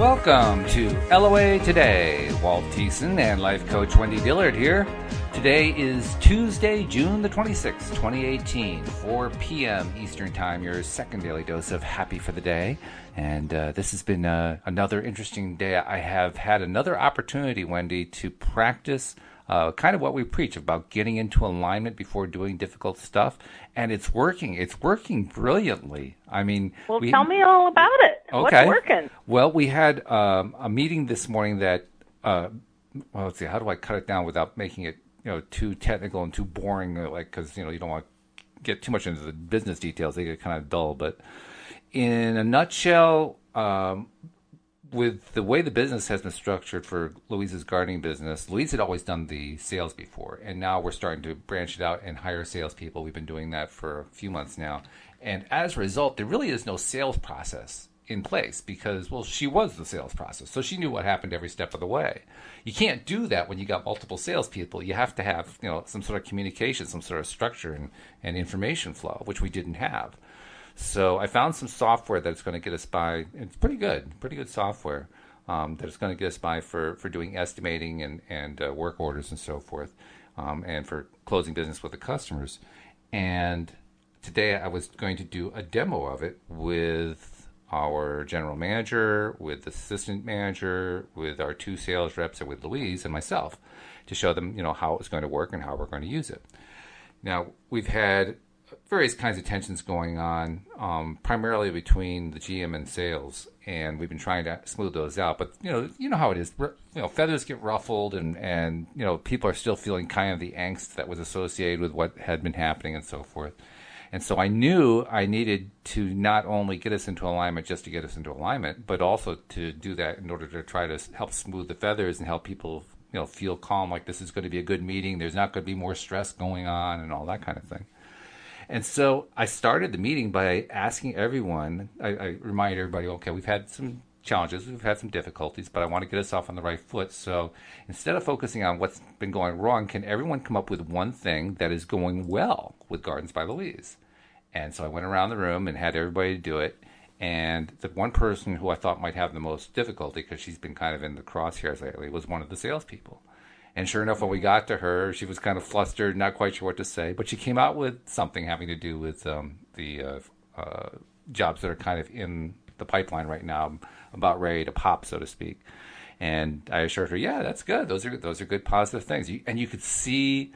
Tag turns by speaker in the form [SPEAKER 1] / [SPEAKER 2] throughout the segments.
[SPEAKER 1] Welcome to LOA Today. Walt and life coach Wendy Dillard here. Today is Tuesday, June the 26th, 2018, 4 p.m. Eastern Time, your second daily dose of happy for the day. And this has been another interesting day. I have had another opportunity, Wendy, to practice kind of what we preach about getting into alignment before doing difficult stuff. And it's working. It's working brilliantly. I mean,
[SPEAKER 2] tell me all about it.
[SPEAKER 1] Okay.
[SPEAKER 2] What's working?
[SPEAKER 1] Well, we had a meeting this morning that, let's see, how do I cut it down without making it, too technical and too boring? Because, you don't want to get too much into the business details. They get kind of dull. But in a nutshell, with the way the business has been structured for Louise's gardening business, Louise had always done the sales before, and now we're starting to branch it out and hire salespeople. We've been doing that for a few months now. And as a result, there really is no sales process in place because, well, she was the sales process. So she knew what happened every step of the way. You can't do that when you got multiple salespeople. You have to have, some sort of communication, some sort of structure and information flow, which we didn't have. So I found some software that's going to get us by. It's pretty good software that is going to get us by for doing estimating and work orders and so forth, and for closing business with the customers. And today I was going to do a demo of it with our general manager, with the assistant manager, with our two sales reps, and with Louise and myself to show them, how it was going to work and how we're going to use it. Now, we've had various kinds of tensions going on, primarily between the GM and sales, and we've been trying to smooth those out. But you know how it is. Feathers get ruffled, and people are still feeling kind of the angst that was associated with what had been happening and so forth. And so I knew I needed to not only get us into alignment just to get us into alignment, but also to do that in order to try to help smooth the feathers and help people feel calm, like this is going to be a good meeting. There's not going to be more stress going on and all that kind of thing. And so I started the meeting by asking everyone, I reminded everybody, okay, we've had some challenges, we've had some difficulties, but I want to get us off on the right foot. So instead of focusing on what's been going wrong, can everyone come up with one thing that is going well with Gardens by Louise? And so I went around the room and had everybody do it. And the one person who I thought might have the most difficulty, because she's been kind of in the crosshairs lately, was one of the salespeople. And sure enough, when we got to her, she was kind of flustered, not quite sure what to say. But she came out with something having to do with the jobs that are kind of in the pipeline right now, about ready to pop, so to speak. And I assured her, yeah, that's good. Those are good positive things. And you could see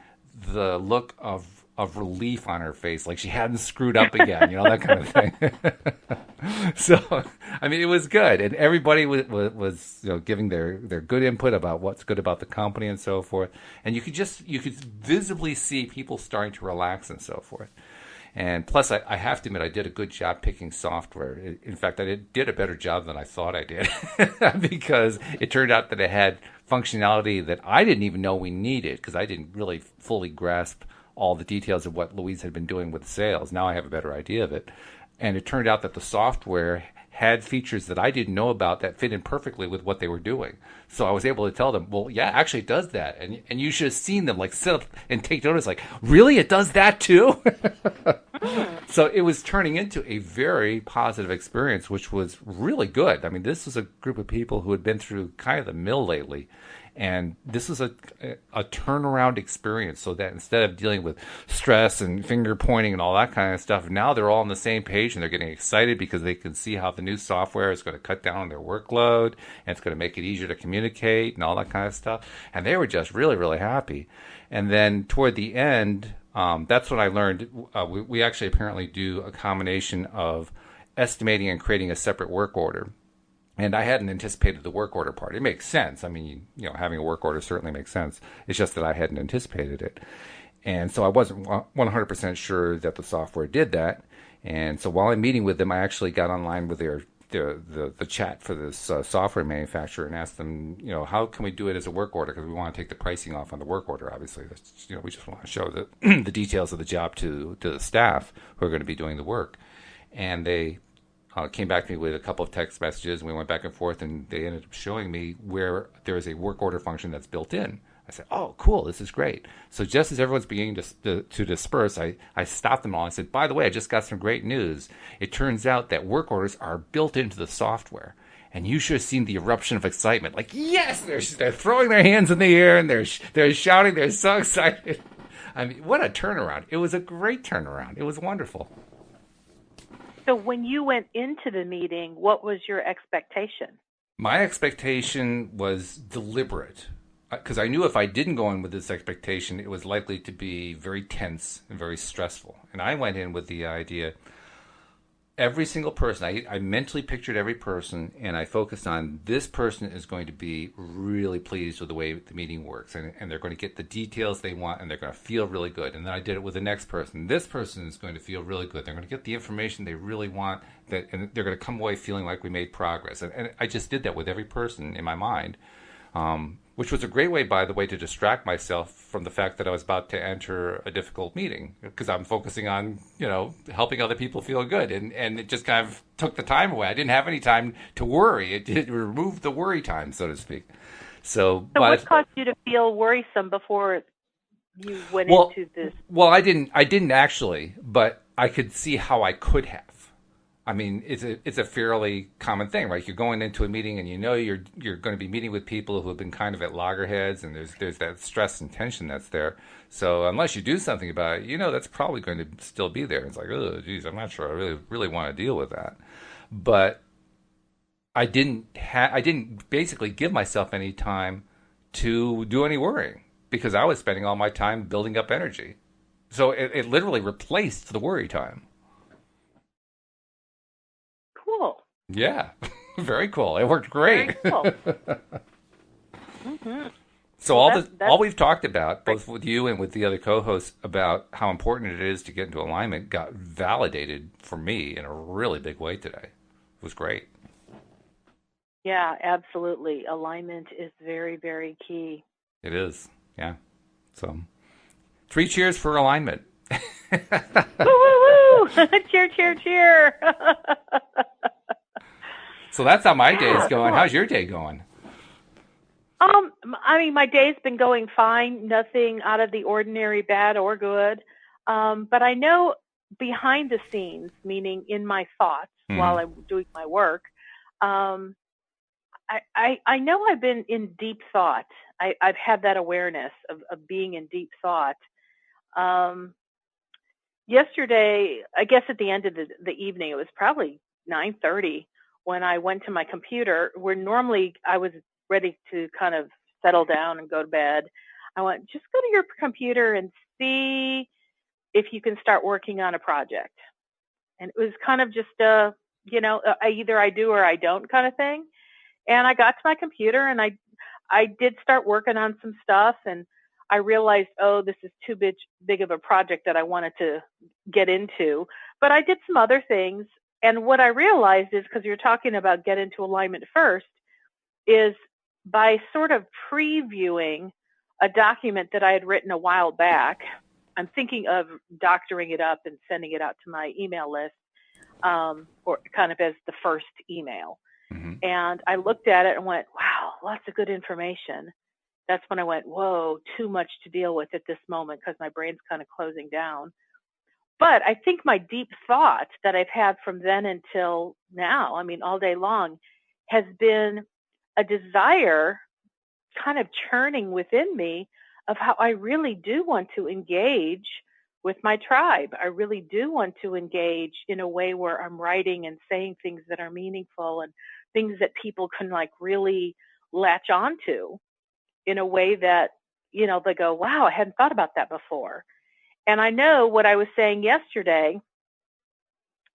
[SPEAKER 1] the look of relief on her face, like she hadn't screwed up again, that kind of thing. So, I mean, it was good, and everybody was giving their good input about what's good about the company and so forth. And you could visibly see people starting to relax and so forth. And plus, I have to admit, I did a good job picking software. In fact, I did a better job than I thought I did because it turned out that it had functionality that I didn't even know we needed because I didn't really fully grasp all the details of what Louise had been doing with sales. Now I have a better idea of it. And it turned out that the software had features that I didn't know about that fit in perfectly with what they were doing. So I was able to tell them, well, yeah, actually it does that. And you should have seen them sit up and take notice, like, really? It does that too? So it was turning into a very positive experience, which was really good. I mean, this was a group of people who had been through kind of the mill lately. And this was a turnaround experience, so that instead of dealing with stress and finger pointing and all that kind of stuff, now they're all on the same page and they're getting excited because they can see how the new software is going to cut down on their workload and it's going to make it easier to communicate and all that kind of stuff. And they were just really, really happy. And then toward the end, that's when I learned we actually apparently do a combination of estimating and creating a separate work order. And I hadn't anticipated the work order part. It makes sense. I mean, having a work order certainly makes sense. It's just that I hadn't anticipated it. And so I wasn't 100% sure that the software did that. And so while I'm meeting with them, I actually got online with the chat for this software manufacturer and asked them, how can we do it as a work order? Because we want to take the pricing off on the work order, obviously. That's, we just want to show the details of the job to the staff who are going to be doing the work. And they came back to me with a couple of text messages, and we went back and forth, and they ended up showing me where there is a work order function that's built in. I said, oh, cool, this is great. So just as everyone's beginning to disperse, I stopped them all and said, by the way, I just got some great news. It turns out that work orders are built into the software. And you should have seen the eruption of excitement. Like, yes, they're throwing their hands in the air and they're shouting. They're so excited. I mean, what a turnaround. It was a great turnaround. It was wonderful.
[SPEAKER 2] So when you went into the meeting, what was your expectation?
[SPEAKER 1] My expectation was deliberate because I knew if I didn't go in with this expectation, it was likely to be very tense and very stressful. And I went in with the idea every single person, I mentally pictured every person, and I focused on this person is going to be really pleased with the way the meeting works, and they're going to get the details they want, and they're going to feel really good. And then I did it with the next person. This person is going to feel really good. They're going to get the information they really want, and they're going to come away feeling like we made progress. And I just did that with every person in my mind. Which was a great way, by the way, to distract myself from the fact that I was about to enter a difficult meeting because I'm focusing on, helping other people feel good. And it just kind of took the time away. I didn't have any time to worry. It removed the worry time, so to speak. So
[SPEAKER 2] what caused you to feel worrisome before you went into this?
[SPEAKER 1] Well, I didn't actually, but I could see how I could have. I mean, it's a fairly common thing, right? You're going into a meeting and you're going to be meeting with people who have been kind of at loggerheads, and there's that stress and tension that's there. So unless you do something about it, that's probably going to still be there. It's like, oh, geez, I'm not sure I really want to deal with that. But I didn't basically give myself any time to do any worrying because I was spending all my time building up energy. So it literally replaced the worry time.
[SPEAKER 2] Cool.
[SPEAKER 1] Yeah, very cool. It worked great.
[SPEAKER 2] Very cool. Mm-hmm.
[SPEAKER 1] So all we've talked about, both with you and with the other co-hosts, about how important it is to get into alignment got validated for me in a really big way today. It was great.
[SPEAKER 2] Yeah, absolutely. Alignment is very, very key.
[SPEAKER 1] It is, yeah. So 3 cheers for alignment.
[SPEAKER 2] Woo, woo, woo! Cheer, cheer, cheer.
[SPEAKER 1] So that's how my day is going. How's your day going?
[SPEAKER 2] I mean, my day's been going fine. Nothing out of the ordinary, bad or good. But I know behind the scenes, meaning in my thoughts while I'm doing my work, I know I've been in deep thought. I've had that awareness of being in deep thought. Yesterday, I guess at the end of the evening, it was probably 9:30 when I went to my computer, where normally I was ready to kind of settle down and go to bed. I went, just go to your computer and see if you can start working on a project. And it was kind of just either I do or I don't kind of thing. And I got to my computer and I did start working on some stuff, and I realized, this is too big of a project that I wanted to get into. But I did some other things. And what I realized is, because you're talking about get into alignment first, is by sort of previewing a document that I had written a while back, I'm thinking of doctoring it up and sending it out to my email list, or kind of as the first email. Mm-hmm. And I looked at it and went, wow, lots of good information. That's when I went, whoa, too much to deal with at this moment because my brain's kind of closing down. But I think my deep thought that I've had from then until now, I mean, all day long, has been a desire kind of churning within me of how I really do want to engage with my tribe. I really do want to engage in a way where I'm writing and saying things that are meaningful and things that people can really latch onto in a way that, they go, wow, I hadn't thought about that before. And I know what I was saying yesterday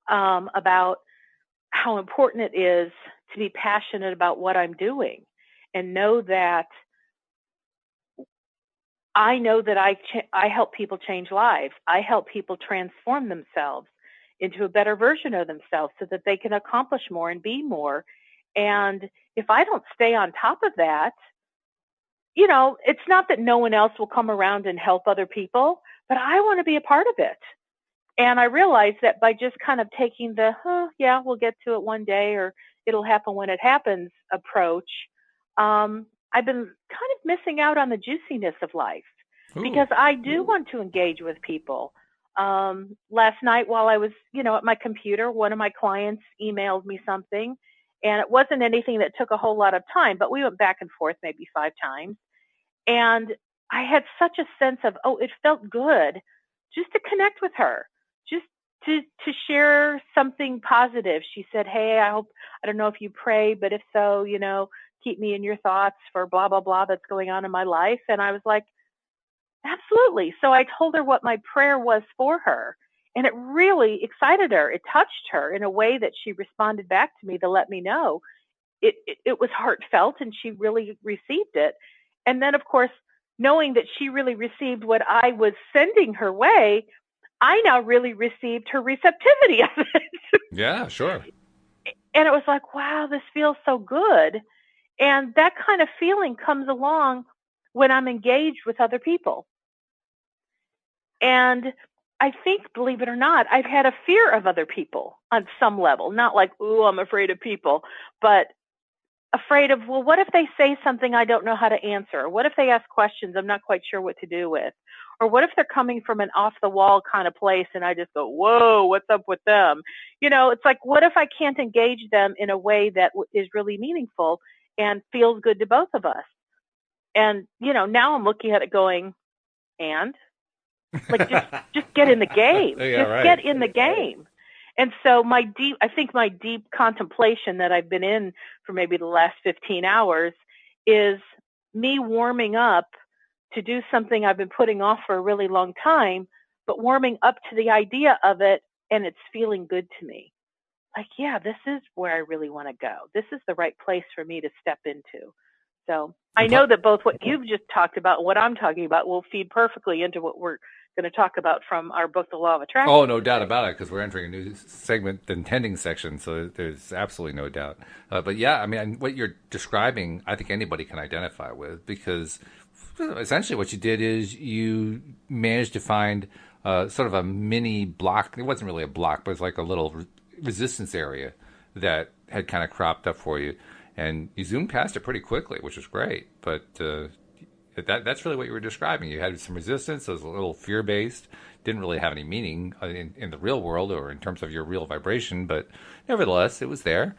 [SPEAKER 2] about how important it is to be passionate about what I'm doing and know that I help people change lives. I help people transform themselves into a better version of themselves so that they can accomplish more and be more. And if I don't stay on top of that, it's not that no one else will come around and help other people, but I want to be a part of it. And I realized that by just kind of taking the, we'll get to it one day or it'll happen when it happens approach, I've been kind of missing out on the juiciness of life. Ooh. Because I do want to engage with people. Last night while I was, at my computer, one of my clients emailed me something, And it wasn't anything that took a whole lot of time, but we went back and forth maybe 5 times. And I had such a sense of, oh, it felt good just to connect with her, just to share something positive. She said, hey, I don't know if you pray, but if so, keep me in your thoughts for blah, blah, blah that's going on in my life. And I was like, absolutely. So I told her what my prayer was for her. And it really excited her. It touched her in a way that she responded back to me to let me know it was heartfelt and she really received it. And then, of course, knowing that she really received what I was sending her way, I now really received her receptivity of it.
[SPEAKER 1] Yeah, sure.
[SPEAKER 2] And it was like, wow, this feels so good. And that kind of feeling comes along when I'm engaged with other people. And I think, believe it or not, I've had a fear of other people on some level. Not like, ooh, I'm afraid of people, but afraid of, well, what if they say something I don't know how to answer? What if they ask questions I'm not quite sure what to do with? Or what if they're coming from an off-the-wall kind of place and I just go, whoa, what's up with them? It's like, what if I can't engage them in a way that is really meaningful and feels good to both of us? And, now I'm looking at it going, and? Like, just get in the game.
[SPEAKER 1] Yeah,
[SPEAKER 2] just
[SPEAKER 1] right.
[SPEAKER 2] get in the game. And so my deep contemplation that I've been in for maybe the last 15 hours is me warming up to do something I've been putting off for a really long time, but warming up to the idea of it, and it's feeling good to me. Like, yeah, this is where I really want to go. This is the right place for me to step into. So I know that both what you've just talked about and what I'm talking about will feed perfectly into what we're going to talk about from our book, The Law of Attraction.
[SPEAKER 1] Oh, no doubt about it, because we're entering a new segment, the intending section, so there's absolutely no doubt. But yeah, I mean, what you're describing, I think anybody can identify with, because essentially what you did is you managed to find sort of a mini block. It wasn't really a block, but it's like a little resistance area that had kind of cropped up for you. And you zoomed past it pretty quickly, which was great. But that's really what you were describing. You had some resistance. It was a little fear-based. Didn't really have any meaning in the real world or in terms of your real vibration. But nevertheless, it was there.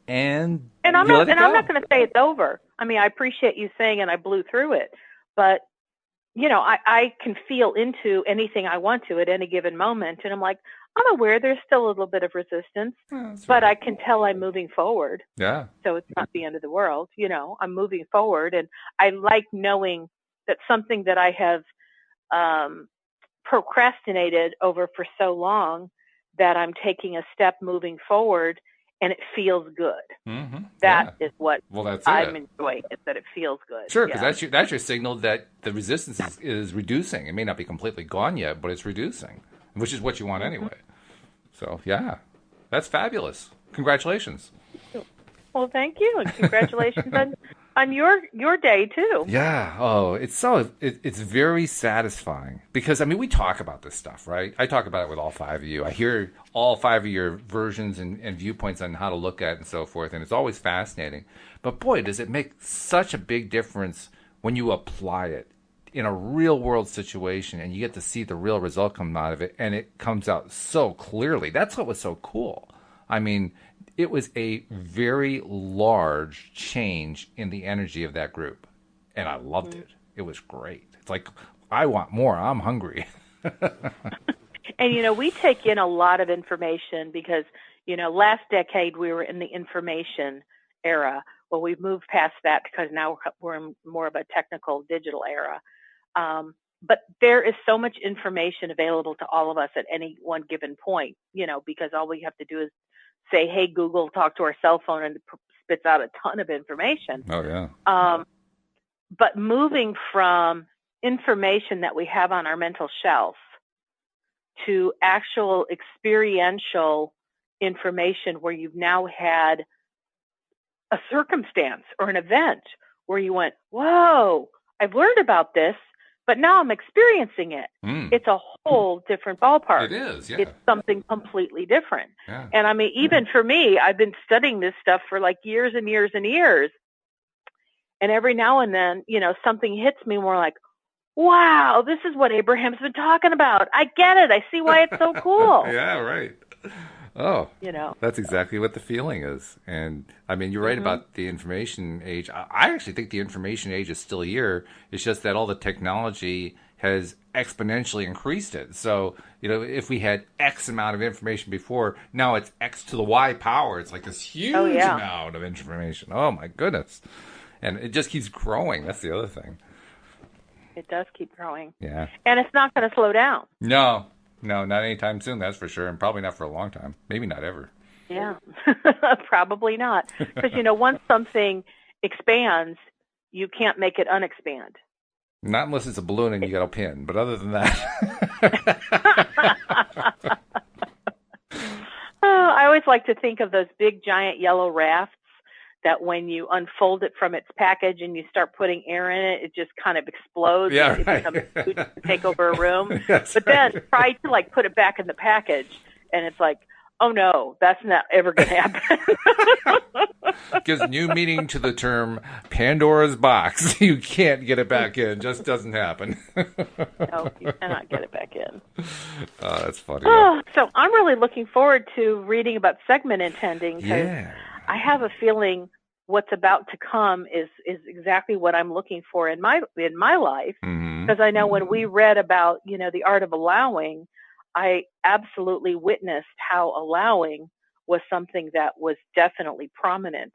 [SPEAKER 1] And I'm not
[SPEAKER 2] going to say it's over. I mean, I appreciate you saying, and I blew through it. But, I can feel into anything I want to at any given moment. And I'm like, I'm aware there's still a little bit of resistance, but I can tell I'm moving forward.
[SPEAKER 1] Yeah.
[SPEAKER 2] So it's not the end of the world. I'm moving forward. And I like knowing that something that I have procrastinated over for so long, that I'm taking a step moving forward and it feels good.
[SPEAKER 1] Mm-hmm.
[SPEAKER 2] That is what
[SPEAKER 1] that's
[SPEAKER 2] I'm enjoying, is that it feels good.
[SPEAKER 1] Sure, because that's your signal that the resistance is reducing. It may not be completely gone yet, but it's reducing, which is what you want anyway. So, yeah, that's fabulous. Congratulations.
[SPEAKER 2] Well, thank you, and congratulations on your day too.
[SPEAKER 1] Yeah. Oh, it's very satisfying because, I mean, we talk about this stuff, right? I talk about it with all 5 of you. I hear all 5 of your versions and viewpoints on how to look at it and so forth, and it's always fascinating. But boy, does it make such a big difference when you apply it in a real world situation and you get to see the real result come out of it, and it comes out so clearly. That's what was so cool. I mean, it was a very large change in the energy of that group, and I loved it. It was great. It's like, I want more. I'm hungry.
[SPEAKER 2] And, we take in a lot of information because, last decade we were in the information era. Well, we've moved past that because now we're in more of a technical digital era. But there is so much information available to all of us at any one given point, because all we have to do is say, hey, Google, talk to our cell phone, and it spits out a ton of information.
[SPEAKER 1] Oh, yeah.
[SPEAKER 2] But moving from information that we have on our mental shelf to actual experiential information where you've now had a circumstance or an event where you went, whoa, I've learned about this, but now I'm experiencing it. It's a whole different ballpark.
[SPEAKER 1] It is, yeah.
[SPEAKER 2] It's something completely different.
[SPEAKER 1] Yeah.
[SPEAKER 2] And I mean, even for me, I've been studying this stuff for like years and years and years. And every now and then, something hits me more like, wow, this is what Abraham's been talking about. I get it. I see why it's so cool.
[SPEAKER 1] Yeah, right. Oh,
[SPEAKER 2] you know.
[SPEAKER 1] that's exactly what the feeling is. And I mean, you're right
[SPEAKER 2] Hmm.
[SPEAKER 1] about the information age. I actually think the information age is still here. It's just that all the technology has exponentially increased it. So, if we had X amount of information before, now it's X to the Y power. It's like this
[SPEAKER 2] Oh
[SPEAKER 1] huge
[SPEAKER 2] yeah,
[SPEAKER 1] amount of information. Oh my goodness. And it just keeps growing. That's the other thing.
[SPEAKER 2] it does keep growing,
[SPEAKER 1] Yeah.
[SPEAKER 2] and it's not going to slow down.
[SPEAKER 1] No, no, not anytime soon, that's for sure. And probably not for a long time. Maybe not ever.
[SPEAKER 2] Yeah, probably not, because once something expands, you can't make it unexpand.
[SPEAKER 1] Not unless it's a balloon and you got a pin. But other than that.
[SPEAKER 2] I always like to think of those big giant yellow rafts that when you unfold it from its package and you start putting air in it, it just kind of explodes and
[SPEAKER 1] Yeah,
[SPEAKER 2] it
[SPEAKER 1] right.
[SPEAKER 2] becomes huge to take over a room.
[SPEAKER 1] That's
[SPEAKER 2] But then
[SPEAKER 1] right.
[SPEAKER 2] try to like put it back in the package and it's like, oh no, that's not ever going to happen.
[SPEAKER 1] Gives new meaning to the term Pandora's box. You can't get it back in. Just doesn't happen.
[SPEAKER 2] No, you cannot get it back in.
[SPEAKER 1] Oh, that's funny.
[SPEAKER 2] Oh, so I'm really looking forward to reading about segment intending because
[SPEAKER 1] Yeah.
[SPEAKER 2] I have a feeling what's about to come is exactly what I'm looking for in my life.
[SPEAKER 1] Mm-hmm.
[SPEAKER 2] Because I know when we read about the art of allowing, I absolutely witnessed how allowing was something that was definitely prominent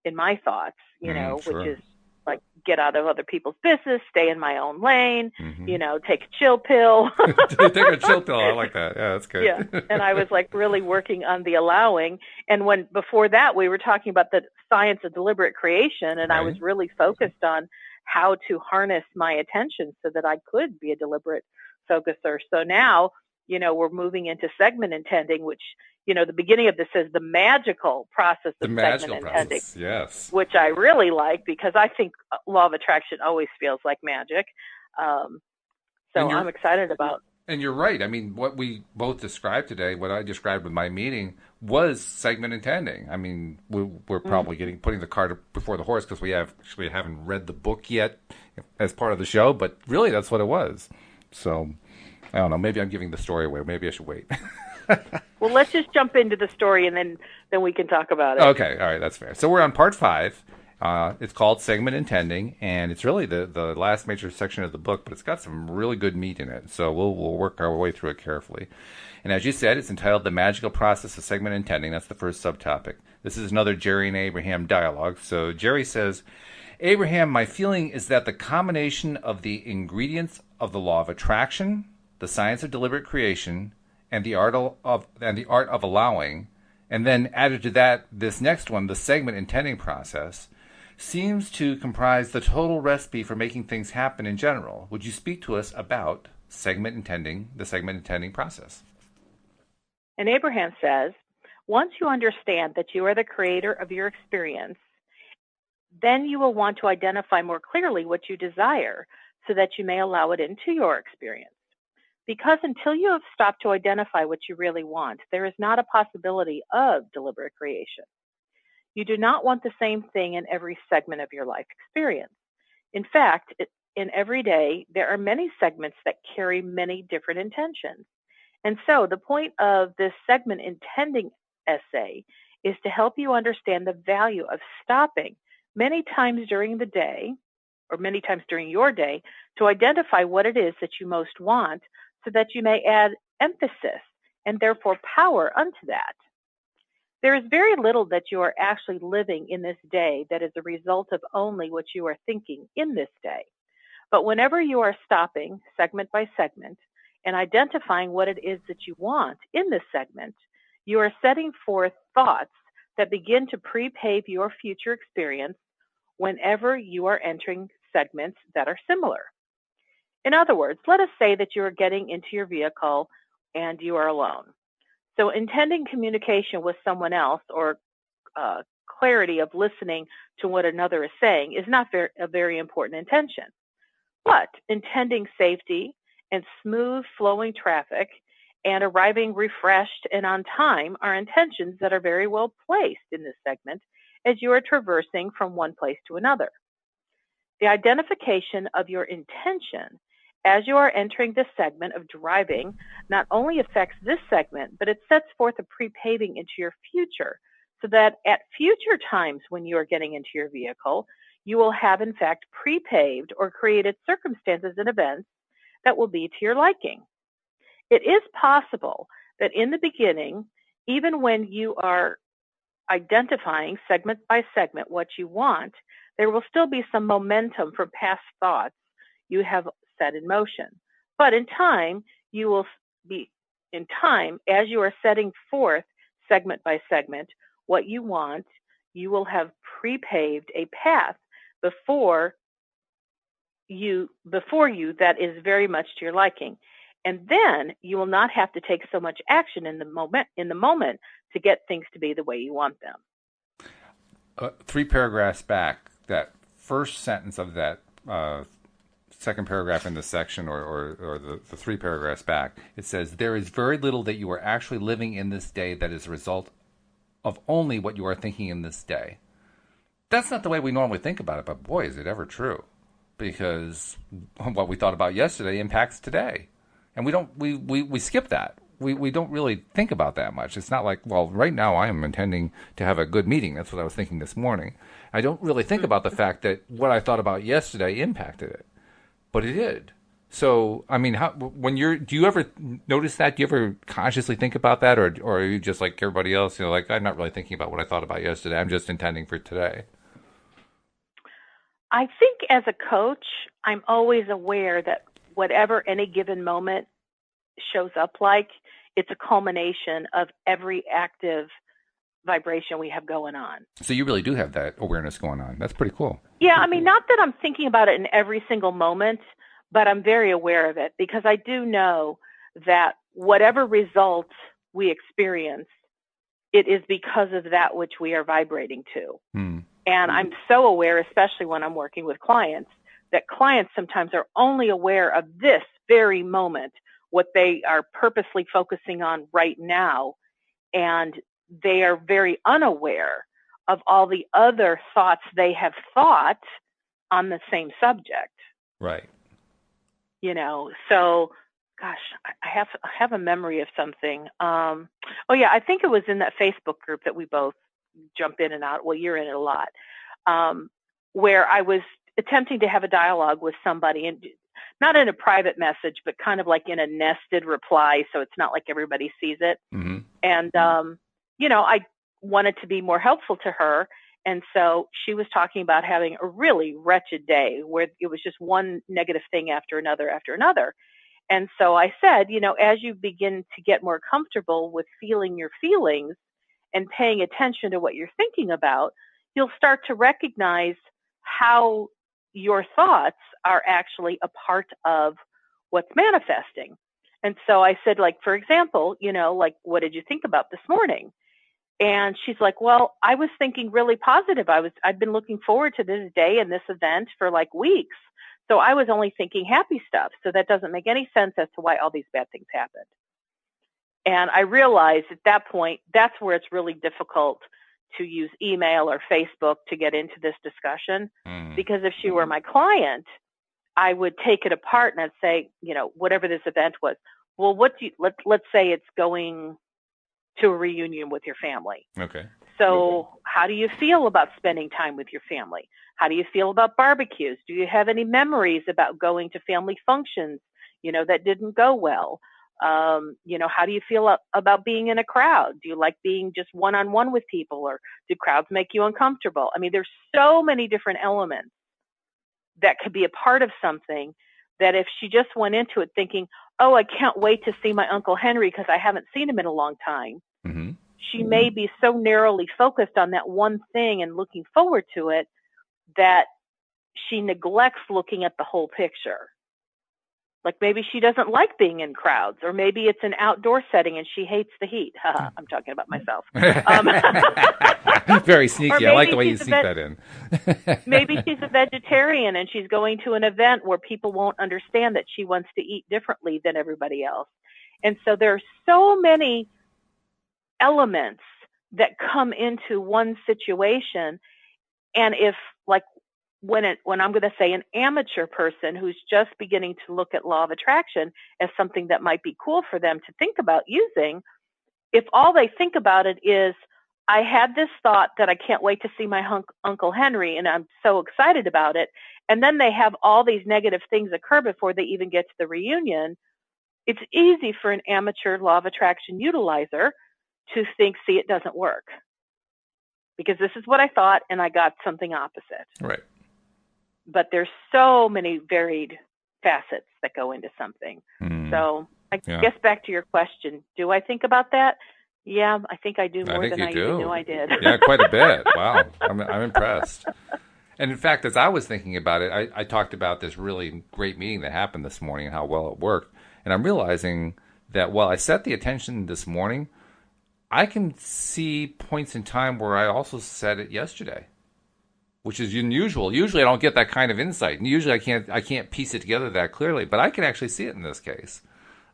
[SPEAKER 2] in my thoughts. Which
[SPEAKER 1] Sure.
[SPEAKER 2] is like get out of other people's business, stay in my own lane,
[SPEAKER 1] Mm-hmm.
[SPEAKER 2] take a chill pill.
[SPEAKER 1] Take a chill pill. I like that. Yeah, that's
[SPEAKER 2] Yeah.
[SPEAKER 1] good.
[SPEAKER 2] And I was like really working on the allowing. And when before that we were talking about the science of deliberate creation, and I was
[SPEAKER 1] Right?
[SPEAKER 2] really focused on how to harness my attention so that I could be a deliberate focuser. So now, we're moving into segment intending, which, the beginning of this says the magical process
[SPEAKER 1] The
[SPEAKER 2] of segment
[SPEAKER 1] magical
[SPEAKER 2] intending,
[SPEAKER 1] process. Yes.
[SPEAKER 2] which I really like because I think law of attraction always feels like magic. Um, so
[SPEAKER 1] And
[SPEAKER 2] I'm
[SPEAKER 1] you're
[SPEAKER 2] excited about.
[SPEAKER 1] And you're right. I mean, what we both described today, what I described with my meeting, was segment intending. I mean, we're probably putting the cart before the horse because we haven't read the book yet as part of the show, but really that's what it was. So I don't know. Maybe I'm giving the story away. Maybe I should wait.
[SPEAKER 2] Well, let's just jump into the story and then we can talk about it.
[SPEAKER 1] Okay, all right, that's fair. So we're on part 5. It's called segment intending, and it's really the last major section of the book, but it's got some really good meat in it. So we'll work our way through it carefully. And as you said, it's entitled "The Magical Process of Segment Intending." That's the first subtopic. This is another Jerry and Abraham dialogue. So Jerry says, "Abraham, my feeling is that the combination of the ingredients of the law of attraction, the science of deliberate creation, and the art of allowing." And then added to that, this next one, the segment intending process, seems to comprise the total recipe for making things happen in general. Would you speak to us about the segment intending process?
[SPEAKER 2] And Abraham says, once you understand that you are the creator of your experience, then you will want to identify more clearly what you desire so that you may allow it into your experience. Because until you have stopped to identify what you really want, there is not a possibility of deliberate creation. You do not want the same thing in every segment of your life experience. In fact, in every day, there are many segments that carry many different intentions. And so the point of this segment intending essay is to help you understand the value of stopping many times during the day, or many times during your day, to identify what it is that you most want so that you may add emphasis and therefore power unto that. There is very little that you are actually living in this day that is a result of only what you are thinking in this day. But whenever you are stopping segment by segment and identifying what it is that you want in this segment, you are setting forth thoughts that begin to prepave your future experience whenever you are entering segments that are similar. In other words, let us say that you are getting into your vehicle and you are alone. So intending communication with someone else or clarity of listening to what another is saying is not a very important intention. But intending safety and smooth flowing traffic and arriving refreshed and on time are intentions that are very well placed in this segment as you are traversing from one place to another. The identification of your intention as you are entering this segment of driving not only affects this segment, but it sets forth a pre-paving into your future so that at future times when you are getting into your vehicle, you will have in fact pre-paved or created circumstances and events that will be to your liking. It is possible that in the beginning, even when you are identifying segment by segment what you want, there will still be some momentum from past thoughts you have set in motion. But in time, as you are setting forth segment by segment what you want, you will have pre-paved a path before you that is very much to your liking. And then you will not have to take so much action in the moment to get things to be the way you want them.
[SPEAKER 1] 3 paragraphs back, that first sentence of that second paragraph in the section, or the 3 paragraphs back, it says, there is very little that you are actually living in this day that is a result of only what you are thinking in this day. That's not the way we normally think about it, but boy, is it ever true. Because what we thought about yesterday impacts today. And we skip that. We don't really think about that much. It's not like, well, right now I am intending to have a good meeting. That's what I was thinking this morning. I don't really think about the fact that what I thought about yesterday impacted it. But it did. So, I mean, do you ever notice that? Do you ever consciously think about that? Or are you just like everybody else, like, I'm not really thinking about what I thought about yesterday. I'm just intending for today.
[SPEAKER 2] I think as a coach, I'm always aware that whatever any given moment shows up like, it's a culmination of every active vibration we have going on.
[SPEAKER 1] So you really do have that awareness going on. That's pretty cool.
[SPEAKER 2] Yeah, I mean, not that I'm thinking about it in every single moment, but I'm very aware of it because I do know that whatever results we experience, it is because of that which we are vibrating to. And I'm so aware, especially when I'm working with clients, that clients sometimes are only aware of this very moment, what they are purposely focusing on right now. And they are very unaware of all the other thoughts they have thought on the same subject.
[SPEAKER 1] Right.
[SPEAKER 2] So, gosh, I have a memory of something. I think it was in that Facebook group that we both jump in and out. Well, you're in it a lot, where I was attempting to have a dialogue with somebody, and not in a private message, but kind of like in a nested reply. So it's not like everybody sees it. Mm-hmm. And, I wanted to be more helpful to her. And so she was talking about having a really wretched day where it was just one negative thing after another. And so I said, as you begin to get more comfortable with feeling your feelings and paying attention to what you're thinking about, you'll start to recognize how your thoughts are actually a part of what's manifesting. And so I said, like, for example, what did you think about this morning? And she's like, well, I was thinking really positive. I'd been looking forward to this day and this event for like weeks. So I was only thinking happy stuff. So that doesn't make any sense as to why all these bad things happened. And I realized at that point, that's where it's really difficult to use email or Facebook to get into this discussion. Because if she were my client, I would take it apart and I'd say, whatever this event was, well, let's say it's going to a reunion with your family.
[SPEAKER 1] Okay.
[SPEAKER 2] So how do you feel about spending time with your family? How do you feel about barbecues? Do you have any memories about going to family functions, that didn't go well? How do you feel about being in a crowd? Do you like being just one-on-one with people, or do crowds make you uncomfortable? I mean, there's so many different elements that could be a part of something that if she just went into it thinking, oh, I can't wait to see my Uncle Henry because I haven't seen him in a long time. Mm-hmm. She may be so narrowly focused on that one thing and looking forward to it that she neglects looking at the whole picture. Like maybe she doesn't like being in crowds, or maybe it's an outdoor setting and she hates the heat. I'm talking about myself.
[SPEAKER 1] Very sneaky. I like the way you sneak that in.
[SPEAKER 2] Maybe she's a vegetarian and she's going to an event where people won't understand that she wants to eat differently than everybody else. And so there are so many elements that come into one situation. And if, like when I'm going to say an amateur person who's just beginning to look at law of attraction as something that might be cool for them to think about using, if all they think about it is, I had this thought that I can't wait to see my Uncle Henry, and I'm so excited about it, and then they have all these negative things occur before they even get to the reunion, it's easy for an amateur law of attraction utilizer to think, see, it doesn't work. Because this is what I thought, and I got something opposite.
[SPEAKER 1] Right.
[SPEAKER 2] But there's so many varied facets that go into something. So I guess back to your question, do I think about that? Yeah, I think I do more than I even knew I did.
[SPEAKER 1] Yeah, quite a bit. Wow. I'm impressed. And in fact, as I was thinking about it, I talked about this really great meeting that happened this morning and how well it worked. And I'm realizing that while I set the attention this morning, I can see points in time where I also set it yesterday, which is unusual. Usually I don't get that kind of insight. And usually I can't piece it together that clearly, but I can actually see it in this case.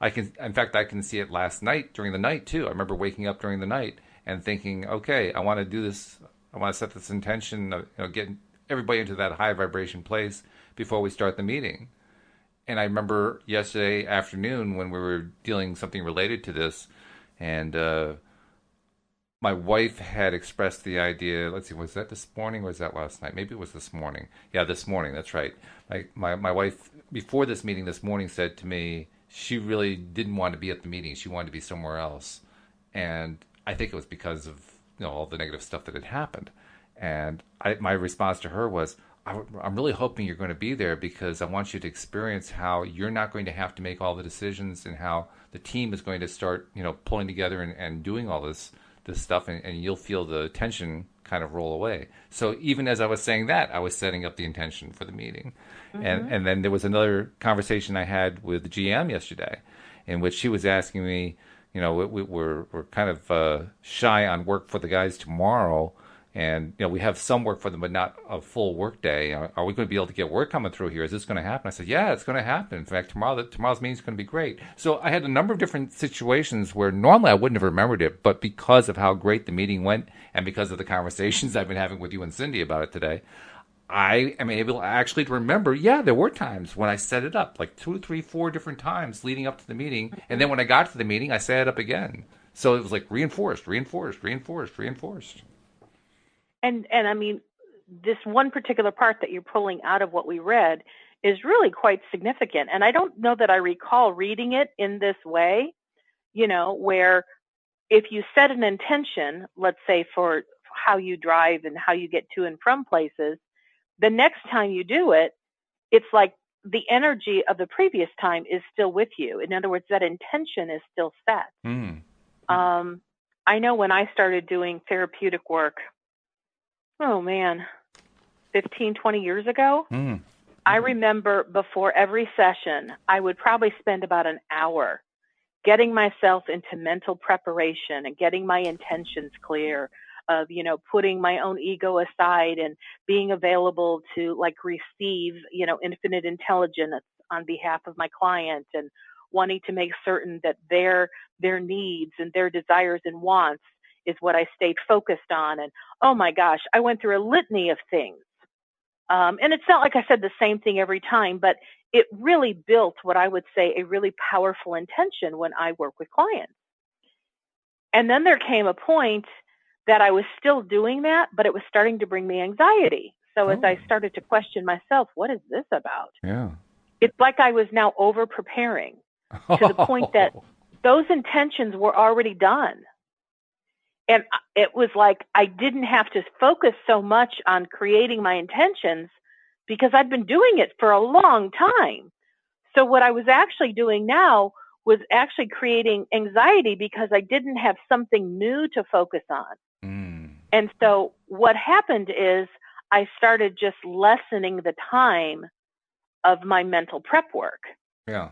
[SPEAKER 1] In fact, I can see it last night during the night too. I remember waking up during the night and thinking, okay, I want to do this. I want to set this intention of getting everybody into that high vibration place before we start the meeting. And I remember yesterday afternoon when we were dealing something related to this, and my wife had expressed the idea, let's see, was that this morning or was that last night? Maybe it was this morning. Yeah, this morning, that's right. My wife, before this meeting this morning, said to me she really didn't want to be at the meeting. She wanted to be somewhere else. And I think it was because of all the negative stuff that had happened. And my response to her was, I'm really hoping you're going to be there because I want you to experience how you're not going to have to make all the decisions and how the team is going to start, pulling together and doing all this stuff, and you'll feel the tension kind of roll away. So even as I was saying that, I was setting up the intention for the meeting. Mm-hmm. And then there was another conversation I had with the GM yesterday in which she was asking me, we're kind of shy on work for the guys tomorrow. And, we have some work for them, but not a full work day. Are we going to be able to get work coming through here? Is this going to happen? I said, yeah, it's going to happen. In fact, tomorrow's meeting is going to be great. So I had a number of different situations where normally I wouldn't have remembered it, but because of how great the meeting went and because of the conversations I've been having with you and Cindy about it today, I am able actually to remember, there were times when I set it up, like 2, 3, 4 different times leading up to the meeting. And then when I got to the meeting, I set it up again. So it was like reinforced.
[SPEAKER 2] And I mean, this one particular part that you're pulling out of what we read is really quite significant. And I don't know that I recall reading it in this way, where if you set an intention, let's say for how you drive and how you get to and from places, the next time you do it, it's like the energy of the previous time is still with you. In other words, that intention is still set. I know when I started doing therapeutic work, 15, 20 years ago, I remember before every session, I would probably spend about an hour getting myself into mental preparation and getting my intentions clear of, putting my own ego aside and being available to receive, infinite intelligence on behalf of my client and wanting to make certain that their needs and their desires and wants is what I stayed focused on. And oh my gosh, I went through a litany of things. And it's not like I said the same thing every time, but it really built what I would say a really powerful intention when I work with clients. And then there came a point that I was still doing that, but it was starting to bring me anxiety. So as I started to question myself, what is this about?
[SPEAKER 1] Yeah.
[SPEAKER 2] It's like I was now over preparing to the point that those intentions were already done. And it was like I didn't have to focus so much on creating my intentions because I'd been doing it for a long time. So what I was actually doing now was actually creating anxiety because I didn't have something new to focus on. And so what happened is I started just lessening the time of my mental prep work.
[SPEAKER 1] Yeah.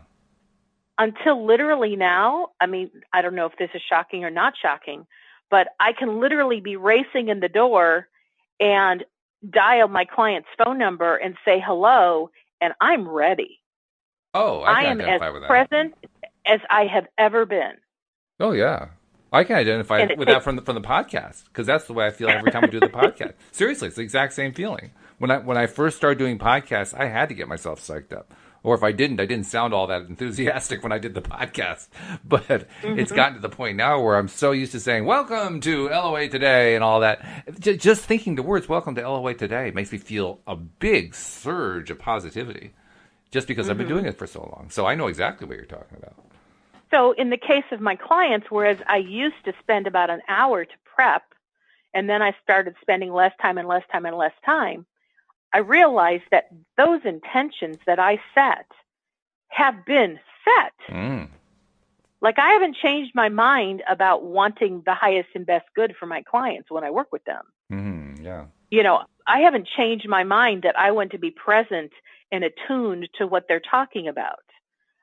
[SPEAKER 2] Until literally now, I mean, I don't know if this is shocking or not shocking, but I can literally be racing in the door and dial my client's phone number and say hello, and I'm ready.
[SPEAKER 1] Oh, I can identify with that.
[SPEAKER 2] I am as present as I have ever been.
[SPEAKER 1] Oh, yeah. I can identify with that from the podcast because that's the way I feel every time we do the podcast. Seriously, it's the exact same feeling. When I first started doing podcasts, I had to get myself psyched up. Or if I didn't sound all that enthusiastic when I did the podcast. But it's gotten to the point now where I'm so used to saying, welcome to LOA Today and all that. Just thinking the words, welcome to LOA Today, makes me feel a big surge of positivity just because I've been doing it for so long. So I know exactly what you're talking about.
[SPEAKER 2] So in the case of my clients, whereas I used to spend about an hour to prep, and then I started spending less time and less time and less time, I realized that those intentions that I set have been set. Like I haven't changed my mind about wanting the highest and best good for my clients when I work with them.
[SPEAKER 1] Yeah.
[SPEAKER 2] You know, I haven't changed my mind that I want to be present and attuned to what they're talking about.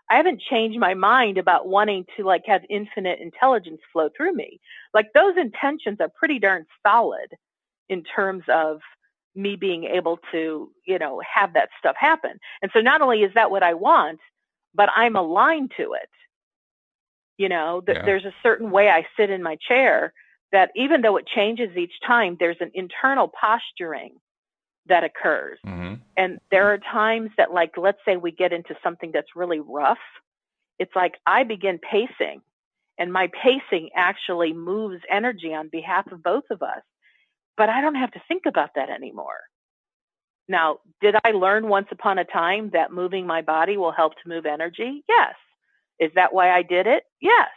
[SPEAKER 2] I haven't changed my mind about wanting to like have infinite intelligence flow through me. Like those intentions are pretty darn solid in terms of me being able to, you know, have that stuff happen. And so not only is that what I want, but I'm aligned to it. You know, there's a certain way I sit in my chair that even though it changes each time, there's an internal posturing that occurs. And there are times that, like, let's say we get into something that's really rough. It's like I begin pacing, and my pacing actually moves energy on behalf of both of us. But I don't have to think about that anymore. Now, did I learn once upon a time that moving my body will help to move energy? Yes. Is that why I did it? Yes.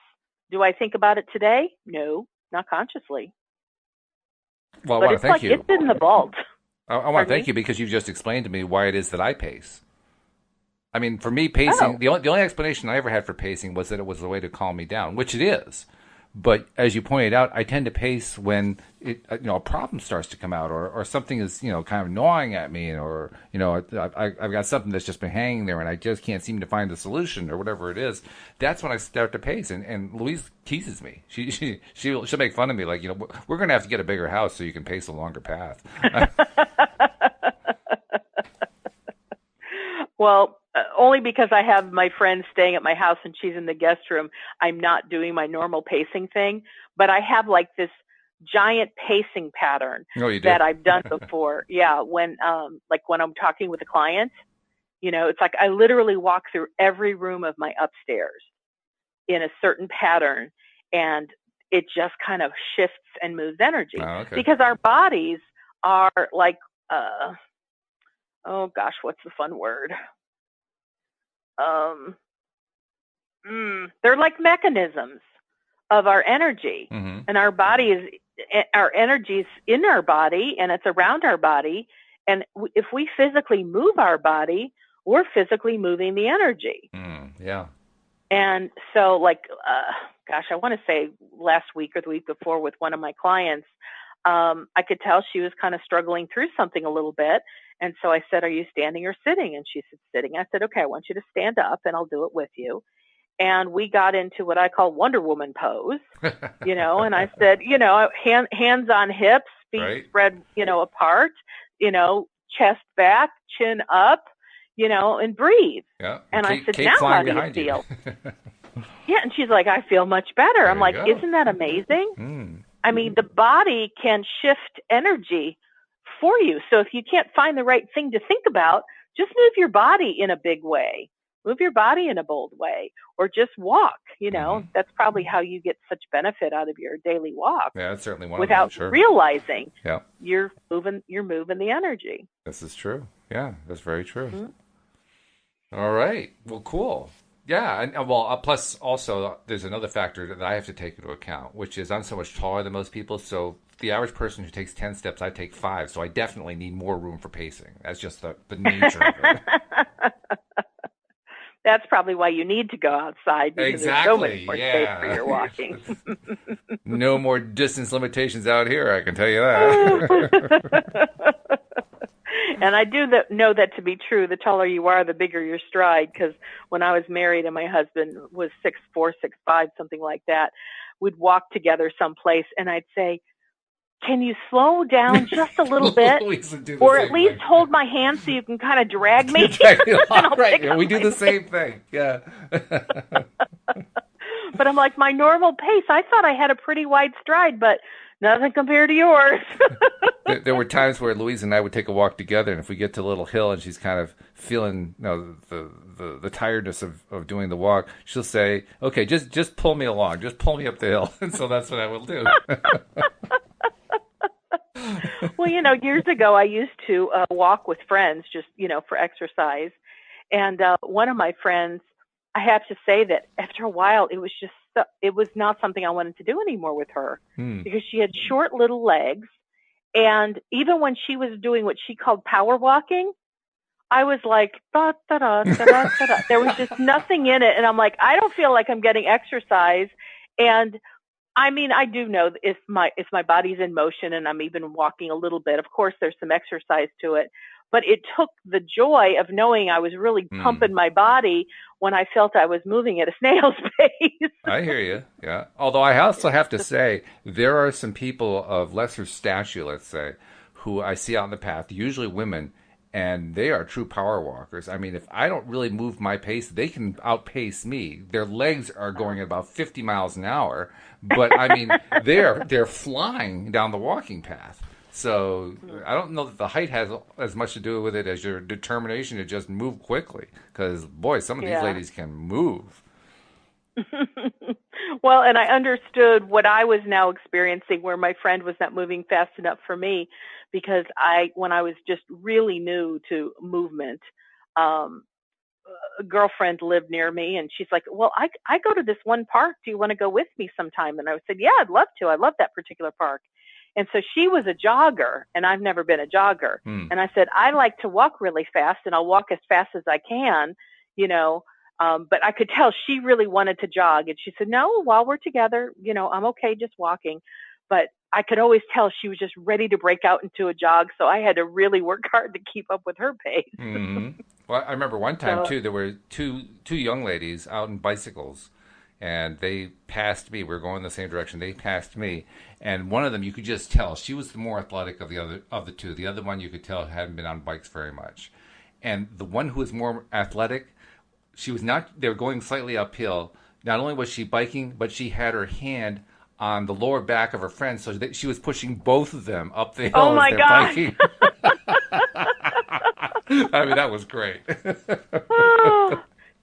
[SPEAKER 2] Do I think about it today? No, not consciously.
[SPEAKER 1] Well, I
[SPEAKER 2] but
[SPEAKER 1] want
[SPEAKER 2] it's
[SPEAKER 1] to thank
[SPEAKER 2] like
[SPEAKER 1] you.
[SPEAKER 2] It's in the vault.
[SPEAKER 1] I want to thank you because you've just explained to me why it is that I pace. I mean, for me, pacing, the only explanation I ever had for pacing was that it was a way to calm me down, which it is. But as you pointed out, I tend to pace when a problem starts to come out, or something is, kind of gnawing at me, or, I've got something that's just been hanging there and I just can't seem to find a solution or whatever it is. That's when I start to pace. And Louise teases me. She'll make fun of me. Like, we're going to have to get a bigger house so you can pace a longer path.
[SPEAKER 2] Well, only because I have my friend staying at my house and she's in the guest room, I'm not doing my normal pacing thing. But I have like this giant pacing pattern that I've done before. Yeah, when I'm talking with a client, it's like I literally walk through every room of my upstairs in a certain pattern, and it just kind of shifts and moves energy. Because our bodies are like, oh gosh, what's the fun word? They're like mechanisms of our energy, and our energy is in our body and it's around our body. And if we physically move our body, we're physically moving the energy.
[SPEAKER 1] Yeah.
[SPEAKER 2] And so I want to say last week or the week before with one of my clients, I could tell she was kind of struggling through something a little bit. And so I said, are you standing or sitting? And she said, sitting. I said, okay, I want you to stand up and I'll do it with you. And we got into what I call Wonder Woman pose, and I said, hands on hips, feet spread, apart, chest back, chin up, and breathe.
[SPEAKER 1] Yeah.
[SPEAKER 2] And I said, now how do you feel? Yeah. And she's like, I feel much better. I'm like, isn't that amazing? I mean, the body can shift energy for you. So if you can't find the right thing to think about, just move your body in a big way, move your body in a bold way, or just walk. That's probably how you get such benefit out of your daily walk.
[SPEAKER 1] Yeah, that's certainly one
[SPEAKER 2] without
[SPEAKER 1] of them, sure.
[SPEAKER 2] realizing
[SPEAKER 1] you're
[SPEAKER 2] moving the energy.
[SPEAKER 1] This is true. Yeah, that's very true. All right. Well, cool. Yeah, and plus also there's another factor that I have to take into account, which is I'm so much taller than most people. So the average person who takes 10 steps, I take 5. So I definitely need more room for pacing. That's just the nature of it.
[SPEAKER 2] That's probably why you need to go outside, because there's so much more space for your walking.
[SPEAKER 1] No more distance limitations out here, I can tell you that.
[SPEAKER 2] And I do know that to be true. The taller you are, the bigger your stride. Because when I was married and my husband was 6'4", 6'5", something like that, we'd walk together someplace, and I'd say, can you slow down just a little bit, or at least hold my hand so you can kind of drag me?
[SPEAKER 1] Right, we do the same thing. Yeah.
[SPEAKER 2] But I'm like, my normal pace, I thought I had a pretty wide stride, but Nothing compared to yours.
[SPEAKER 1] There were times where Louise and I would take a walk together, and if we get to a little hill and she's kind of feeling, the tiredness of doing the walk, she'll say, "Okay, just pull me along, just pull me up the hill." And so that's what I will do.
[SPEAKER 2] Well, years ago I used to walk with friends, just for exercise, and one of my friends, I have to say that after a while, it was not something I wanted to do anymore with her because she had short little legs. And even when she was doing what she called power walking, I was like, da, da, da, da, da, da, da. There was just nothing in it. And I'm like, I don't feel like I'm getting exercise. And I mean, I do know if my body's in motion and I'm even walking a little bit, of course, there's some exercise to it. But it took the joy of knowing I was really pumping my body when I felt I was moving at a snail's pace.
[SPEAKER 1] I hear you, yeah. Although I also have to say, there are some people of lesser stature, let's say, who I see out in the path, usually women, and they are true power walkers. I mean, if I don't really move my pace, they can outpace me. Their legs are going at about 50 miles an hour, but I mean, they're flying down the walking path. So I don't know that the height has as much to do with it as your determination to just move quickly. Because, boy, some of these ladies can move.
[SPEAKER 2] Well, and I understood what I was now experiencing where my friend was not moving fast enough for me because when I was just really new to movement, a girlfriend lived near me and she's like, well, I go to this one park. Do you want to go with me sometime? And I said, yeah, I'd love to. I love that particular park. And so she was a jogger, and I've never been a jogger. And I said, I like to walk really fast, and I'll walk as fast as I can, but I could tell she really wanted to jog. And she said, no, while we're together, I'm okay just walking. But I could always tell she was just ready to break out into a jog, so I had to really work hard to keep up with her pace.
[SPEAKER 1] Well, I remember one time, too, there were two young ladies out on bicycles. And they passed me. We were going in the same direction. They passed me, and one of them you could just tell she was the more athletic of the two. The other one you could tell hadn't been on bikes very much. And the one who was more athletic, she was not. They were going slightly uphill. Not only was she biking, but she had her hand on the lower back of her friend, so that she was pushing both of them up the hill.
[SPEAKER 2] Oh my gosh!
[SPEAKER 1] Biking. I mean, that was great.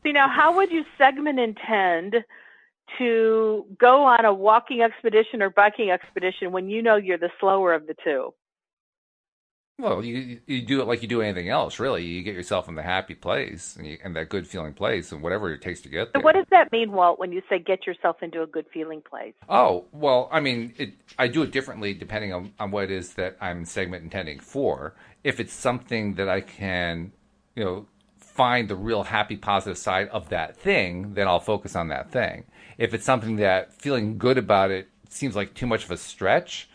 [SPEAKER 2] See, now, how would you segment intend to go on a walking expedition or biking expedition when you're the slower of the two?
[SPEAKER 1] Well, you do it like you do anything else, really. You get yourself in the happy place and that good feeling place and whatever it takes to get there.
[SPEAKER 2] So what does that mean, Walt, when you say get yourself into a good feeling place?
[SPEAKER 1] Oh, well, I mean, I do it differently depending on what it is that I'm segment intending for. If it's something that I can, find the real happy, positive side of that thing, then I'll focus on that thing. If it's something that feeling good about it seems like too much of a stretch,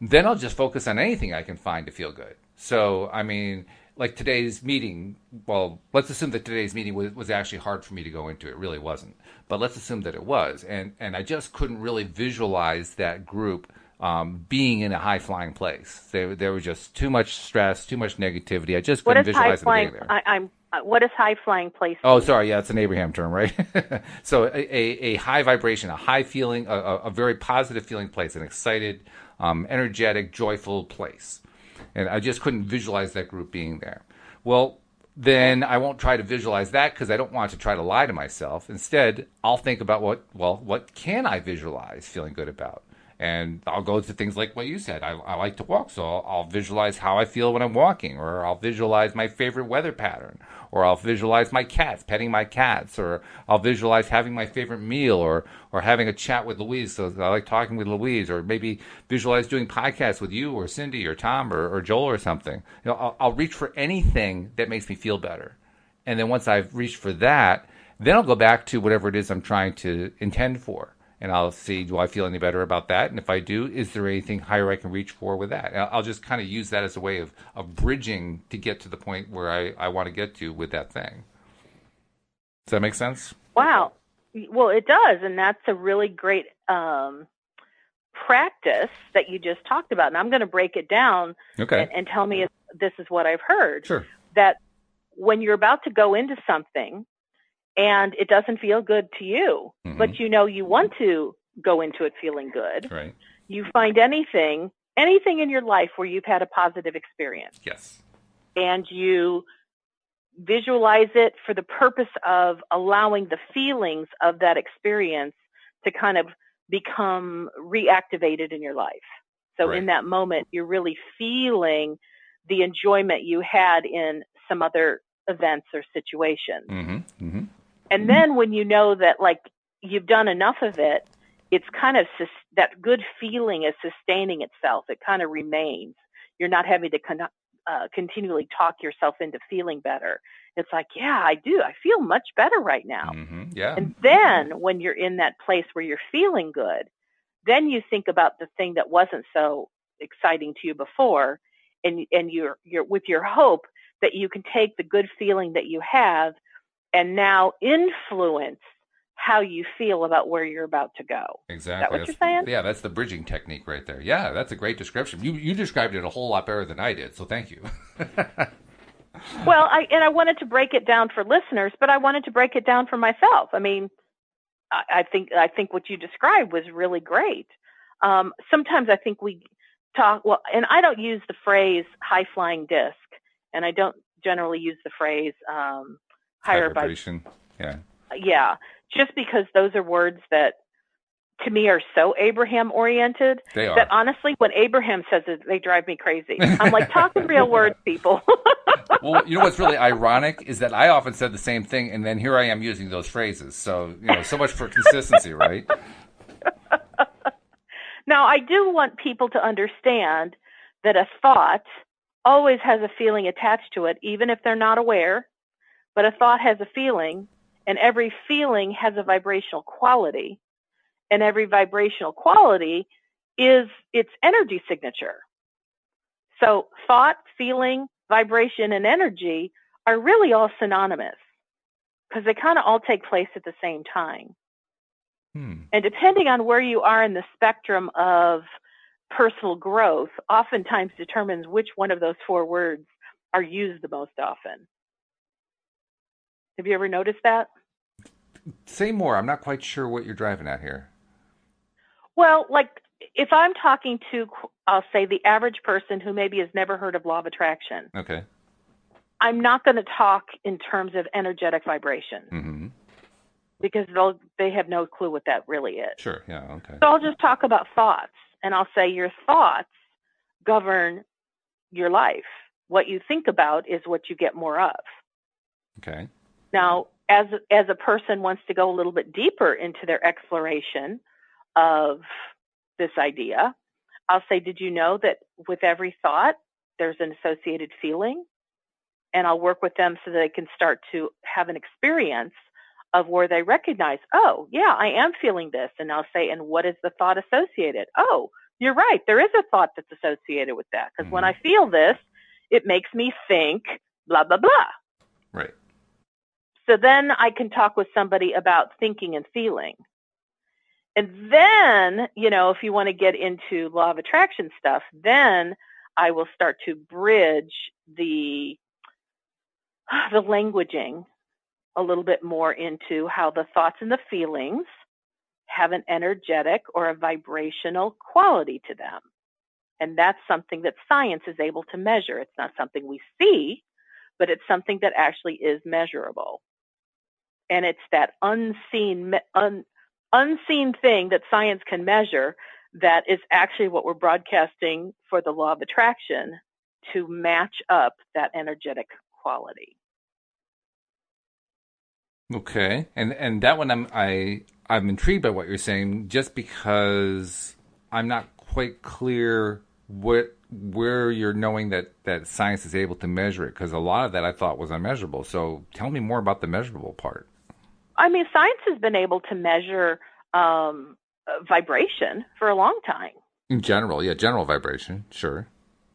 [SPEAKER 1] then I'll just focus on anything I can find to feel good. So, I mean, like today's meeting, well, let's assume that today's meeting was actually hard for me to go into. It really wasn't. But let's assume that it was. And I just couldn't really visualize that group being in a high-flying place. There was just too much stress, too much negativity. I just couldn't visualize it being there.
[SPEAKER 2] What is high-flying place?
[SPEAKER 1] Oh, sorry. Yeah, it's an Abraham term, right? So a high vibration, a high feeling, a very positive feeling place, an excited, energetic, joyful place. And I just couldn't visualize that group being there. Well, then I won't try to visualize that because I don't want to try to lie to myself. Instead, I'll think about what can I visualize feeling good about? And I'll go to things like what you said. I like to walk, so I'll visualize how I feel when I'm walking, or I'll visualize my favorite weather pattern, or I'll visualize my cats, petting my cats, or I'll visualize having my favorite meal, or having a chat with Louise, so I like talking with Louise, or maybe visualize doing podcasts with you, or Cindy, or Tom, or Joel, or something. I'll reach for anything that makes me feel better. And then once I've reached for that, then I'll go back to whatever it is I'm trying to intend for. And I'll see, do I feel any better about that? And if I do, is there anything higher I can reach for with that? I'll just kind of use that as a way of bridging to get to the point where I want to get to with that thing. Does that make sense?
[SPEAKER 2] Wow. Well, it does. And that's a really great practice that you just talked about. And I'm going to break it down and tell me if this is what I've heard.
[SPEAKER 1] Sure.
[SPEAKER 2] That when you're about to go into something, and it doesn't feel good to you, but you want to go into it feeling good.
[SPEAKER 1] Right.
[SPEAKER 2] You find anything in your life where you've had a positive experience.
[SPEAKER 1] Yes.
[SPEAKER 2] And you visualize it for the purpose of allowing the feelings of that experience to kind of become reactivated in your life. So in that moment, you're really feeling the enjoyment you had in some other events or situations.
[SPEAKER 1] Mm-hmm. Mm-hmm.
[SPEAKER 2] And then when you know that like you've done enough of it, it's kind of that good feeling is sustaining itself. It kind of remains. You're not having to continually talk yourself into feeling better. It's like, yeah, I do. I feel much better right now.
[SPEAKER 1] Mm-hmm. Yeah.
[SPEAKER 2] And then when you're in that place where you're feeling good, then you think about the thing that wasn't so exciting to you before, and you're with your hope that you can take the good feeling that you have and now influence how you feel about where you're about to go.
[SPEAKER 1] Exactly.
[SPEAKER 2] Is that what you're saying?
[SPEAKER 1] Yeah, that's the bridging technique right there. Yeah, that's a great description. You described it a whole lot better than I did, so thank you.
[SPEAKER 2] Well, I wanted to break it down for listeners, but I wanted to break it down for myself. I mean, I think what you described was really great. Sometimes I think we talk, well, and I don't use the phrase high flying disc, and I don't generally use the phrase higher
[SPEAKER 1] vibration.
[SPEAKER 2] Yeah, just because those are words that to me are so Abraham oriented that honestly, when Abraham says it, they drive me crazy. I'm like, talk in real words, people.
[SPEAKER 1] Well, you know what's really ironic is that I often said the same thing, and then here I am using those phrases. So, so much for consistency, right?
[SPEAKER 2] Now, I do want people to understand that a thought always has a feeling attached to it, even if they're not aware. But a thought has a feeling, and every feeling has a vibrational quality. And every vibrational quality is its energy signature. So thought, feeling, vibration, and energy are really all synonymous because they kind of all take place at the same time. And depending on where you are in the spectrum of personal growth, oftentimes determines which one of those four words are used the most often. Have you ever noticed that?
[SPEAKER 1] Say more. I'm not quite sure what you're driving at here.
[SPEAKER 2] Well, like if I'm talking to, I'll say the average person who maybe has never heard of law of attraction.
[SPEAKER 1] Okay.
[SPEAKER 2] I'm not going to talk in terms of energetic vibration.
[SPEAKER 1] Mm-hmm.
[SPEAKER 2] Because they have no clue what that really is.
[SPEAKER 1] Sure, yeah, okay.
[SPEAKER 2] So I'll just talk about thoughts, and I'll say your thoughts govern your life. What you think about is what you get more of.
[SPEAKER 1] Okay.
[SPEAKER 2] Now, as a person wants to go a little bit deeper into their exploration of this idea, I'll say, did you know that with every thought, there's an associated feeling? And I'll work with them so that they can start to have an experience of where they recognize, oh, yeah, I am feeling this. And I'll say, and what is the thought associated? Oh, you're right. There is a thought that's associated with that. Because when I feel this, it makes me think blah, blah, blah.
[SPEAKER 1] Right.
[SPEAKER 2] So then I can talk with somebody about thinking and feeling. And then, if you want to get into law of attraction stuff, then I will start to bridge the languaging a little bit more into how the thoughts and the feelings have an energetic or a vibrational quality to them. And that's something that science is able to measure. It's not something we see, but it's something that actually is measurable. And it's that unseen thing that science can measure that is actually what we're broadcasting for the law of attraction to match up that energetic quality.
[SPEAKER 1] Okay, and that one I'm intrigued by what you're saying, just because I'm not quite clear where you're knowing that science is able to measure it, because a lot of that I thought was unmeasurable. So tell me more about the measurable part.
[SPEAKER 2] I mean, science has been able to measure vibration for a long time.
[SPEAKER 1] In general, yeah, general vibration, sure.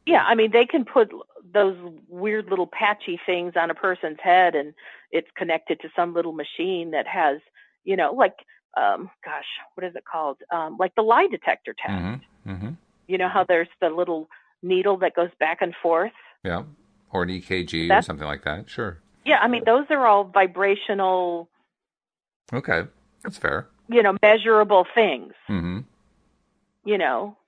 [SPEAKER 2] Yeah, I mean, they can put those weird little patchy things on a person's head, and it's connected to some little machine that has, like, what is it called? Like the lie detector test.
[SPEAKER 1] Mm-hmm. Mm-hmm.
[SPEAKER 2] You know how there's the little needle that goes back and forth?
[SPEAKER 1] Yeah, or an EKG or something like that, sure.
[SPEAKER 2] Yeah, I mean, those are all vibrational.
[SPEAKER 1] Okay, that's fair.
[SPEAKER 2] Measurable things.
[SPEAKER 1] Mm-hmm.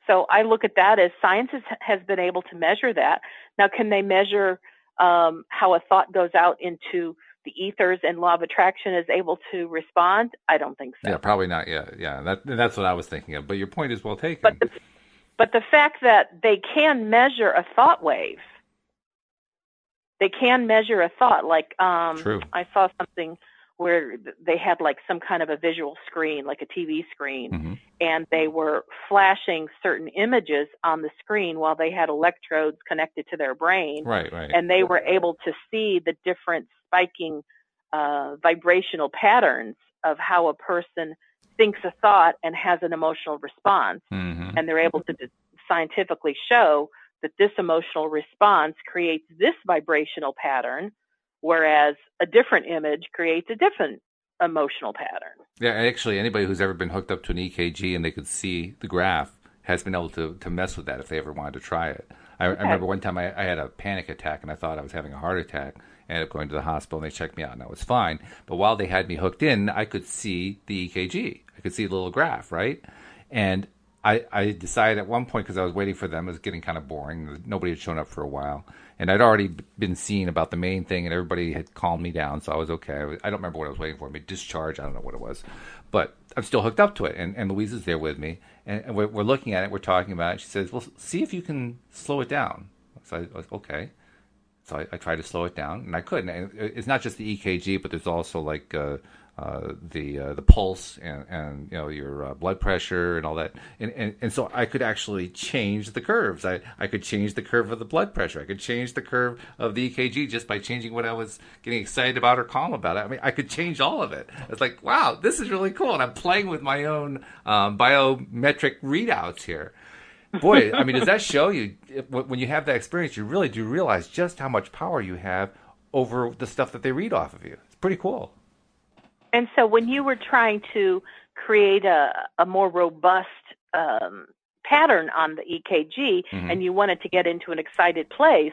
[SPEAKER 2] So I look at that as science has been able to measure that. Now, can they measure how a thought goes out into the ethers and law of attraction is able to respond? I don't think
[SPEAKER 1] Yeah,
[SPEAKER 2] so.
[SPEAKER 1] probably not yet. Yeah, that's what I was thinking of. But your point is well
[SPEAKER 2] But
[SPEAKER 1] taken.
[SPEAKER 2] the fact that they can measure a thought wave, they can measure a thought. Like
[SPEAKER 1] True.
[SPEAKER 2] I saw something where they had like some kind of a visual screen, like a TV screen,
[SPEAKER 1] Mm-hmm.
[SPEAKER 2] and they were flashing certain images on the screen while they had electrodes connected to their brain.
[SPEAKER 1] Right, right.
[SPEAKER 2] And they were able to see the different spiking vibrational patterns of how a person thinks a thought and has an emotional response.
[SPEAKER 1] Mm-hmm.
[SPEAKER 2] And they're able to scientifically show that this emotional response creates this vibrational pattern, whereas a different image creates a different emotional pattern.
[SPEAKER 1] Yeah, actually, anybody who's ever been hooked up to an EKG and they could see the graph has been able to mess with that if they ever wanted to try it. I remember one time I had a panic attack and I thought I was having a heart attack. I ended up going to the hospital and they checked me out and I was fine. But while they had me hooked in, I could see the EKG. I could see the little graph, right? And I decided at one point, because I was waiting for them, it was getting kind of boring. Nobody had shown up for a while. And I'd already been seeing about the main thing, and everybody had calmed me down, so I was okay. I don't remember what I was waiting for. Maybe discharge, I don't know what it was. But I'm still hooked up to it, and Louise is there with me. And we're looking at it, we're talking about it. She says, well, see if you can slow it down. So I was, okay. So I tried to slow it down, and I couldn't. And it's not just the EKG, but there's also like the pulse and you know your blood pressure and all that. And so I could actually change the curves. I could change the curve of the blood pressure. I could change the curve of the EKG just by changing what I was getting excited about or calm about it. I mean, I could change all of it. It's like, wow, this is really cool. And I'm playing with my own biometric readouts here. Boy, I mean, does that show you, when you have that experience, you really do realize just how much power you have over the stuff that they read off of you. It's pretty cool.
[SPEAKER 2] And so when you were trying to create a more robust pattern on the EKG,
[SPEAKER 1] Mm-hmm.
[SPEAKER 2] and you wanted to get into an excited place,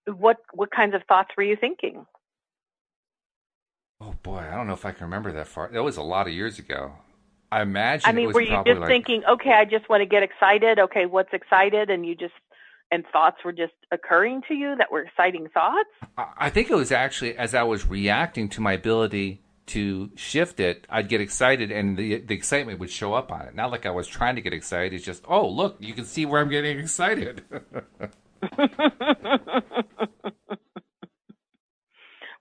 [SPEAKER 2] what kinds of thoughts were you thinking?
[SPEAKER 1] Oh, boy, I don't know if I can remember that far. That was a lot of years ago. I imagine
[SPEAKER 2] I mean,
[SPEAKER 1] it was
[SPEAKER 2] were you
[SPEAKER 1] probably
[SPEAKER 2] just
[SPEAKER 1] like,
[SPEAKER 2] thinking, okay, I just want to get excited. Okay, what's excited? And thoughts were just occurring to you that were exciting thoughts?
[SPEAKER 1] I think it was actually as I was reacting to my ability to shift it, I'd get excited and the excitement would show up on it. Not like I was trying to get excited. It's just, oh, look, you can see where I'm getting excited.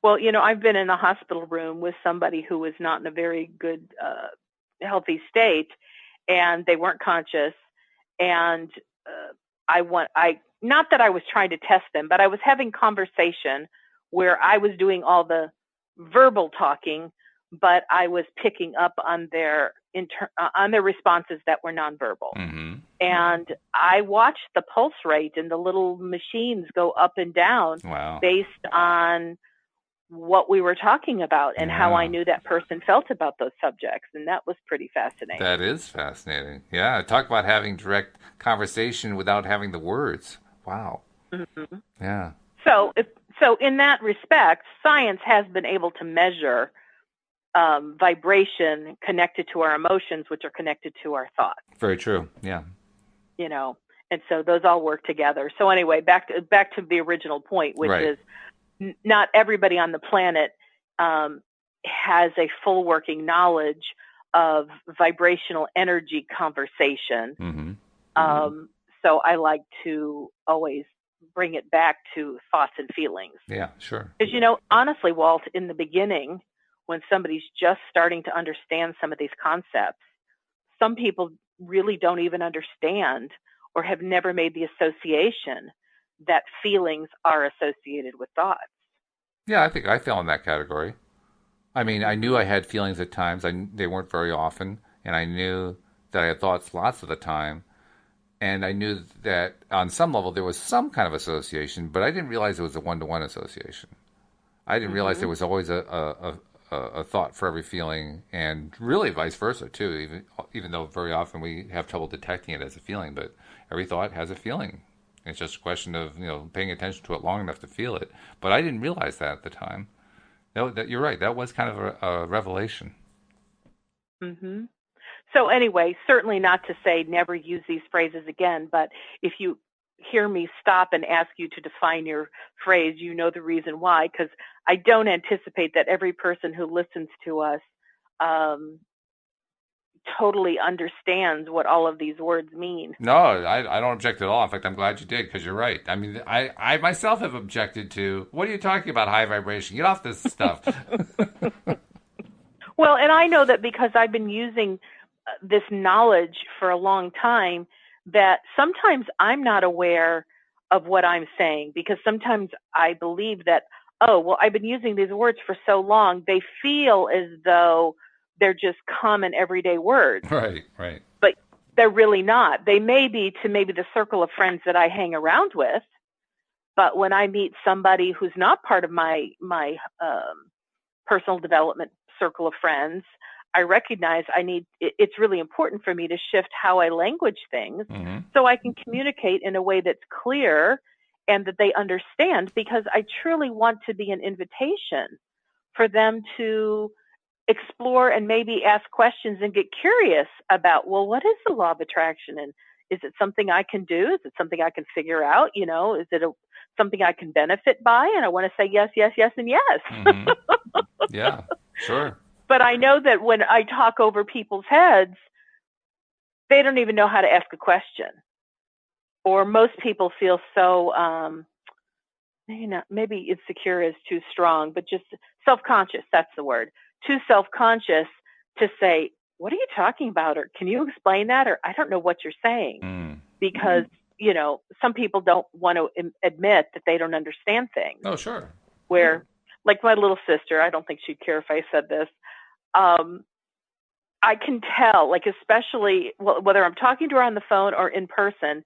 [SPEAKER 2] Well, you know, I've been in a hospital room with somebody who was not in a very good, healthy state, and they weren't conscious. And not that I was trying to test them, but I was having conversation where I was doing all the verbal talking, but I was picking up on their responses that were nonverbal.
[SPEAKER 1] Mm-hmm.
[SPEAKER 2] And I watched the pulse rate and the little machines go up and down.
[SPEAKER 1] Wow.
[SPEAKER 2] Based on what we were talking about and how I knew that person felt about those subjects. And that was pretty fascinating.
[SPEAKER 1] That is fascinating. Yeah, talk about having direct conversation without having the words. Wow.
[SPEAKER 2] Mm-hmm.
[SPEAKER 1] Yeah.
[SPEAKER 2] So in that respect, science has been able to measure vibration connected to our emotions, which are connected to our thoughts.
[SPEAKER 1] Very true. Yeah.
[SPEAKER 2] You know, and so those all work together. So anyway, back to the original point, which
[SPEAKER 1] Right.
[SPEAKER 2] is not everybody on the planet has a full working knowledge of vibrational energy conversation.
[SPEAKER 1] Mm-hmm.
[SPEAKER 2] So I like to always bring it back to thoughts and feelings.
[SPEAKER 1] Yeah, sure.
[SPEAKER 2] Because, you know, honestly, Walt, in the beginning, when somebody's just starting to understand some of these concepts, some people really don't even understand or have never made the association that feelings are associated with thoughts.
[SPEAKER 1] Yeah, I think I fell in that category. I mean, I knew I had feelings at times. They weren't very often. And I knew that I had thoughts lots of the time. And I knew that on some level there was some kind of association, but I didn't realize it was a one-to-one association. I didn't realize there was always a thought for every feeling, and really vice versa too. Even though very often we have trouble detecting it as a feeling, but every thought has a feeling. It's just a question of paying attention to it long enough to feel it. But I didn't realize that at the time. That you're right. That was kind of a revelation.
[SPEAKER 2] Mm-hmm. So anyway, certainly not to say never use these phrases again, but if you hear me stop and ask you to define your phrase, you know the reason why, because I don't anticipate that every person who listens to us totally understands what all of these words mean.
[SPEAKER 1] No, I don't object at all. In fact, I'm glad you did, because you're right. I mean, I myself have objected to, what are you talking about, high vibration? Get off this stuff.
[SPEAKER 2] Well, and I know that because I've been using this knowledge for a long time, that sometimes I'm not aware of what I'm saying, because sometimes I believe that, oh, well, I've been using these words for so long, they feel as though they're just common everyday words.
[SPEAKER 1] Right, right.
[SPEAKER 2] But they're really not. They may be to maybe the circle of friends that I hang around with, but when I meet somebody who's not part of my personal development circle of friends, I recognize it's really important for me to shift how I language things so I can communicate in a way that's clear and that they understand, because I truly want to be an invitation for them to explore and maybe ask questions and get curious about, well, what is the law of attraction? And is it something I can do? Is it something I can figure out? You know, is it something I can benefit by? And I want to say yes, yes, yes, and yes.
[SPEAKER 1] Yeah, sure.
[SPEAKER 2] But I know that when I talk over people's heads, they don't even know how to ask a question. Or most people feel so, maybe insecure is too strong, but just self-conscious, that's the word. Too self-conscious to say, what are you talking about? Or can you explain that? Or I don't know what you're saying. Because, you know, some people don't want to admit that they don't understand things.
[SPEAKER 1] Oh, sure.
[SPEAKER 2] Where, like my little sister, I don't think she'd care if I said this. I can tell, like, especially whether I'm talking to her on the phone or in person,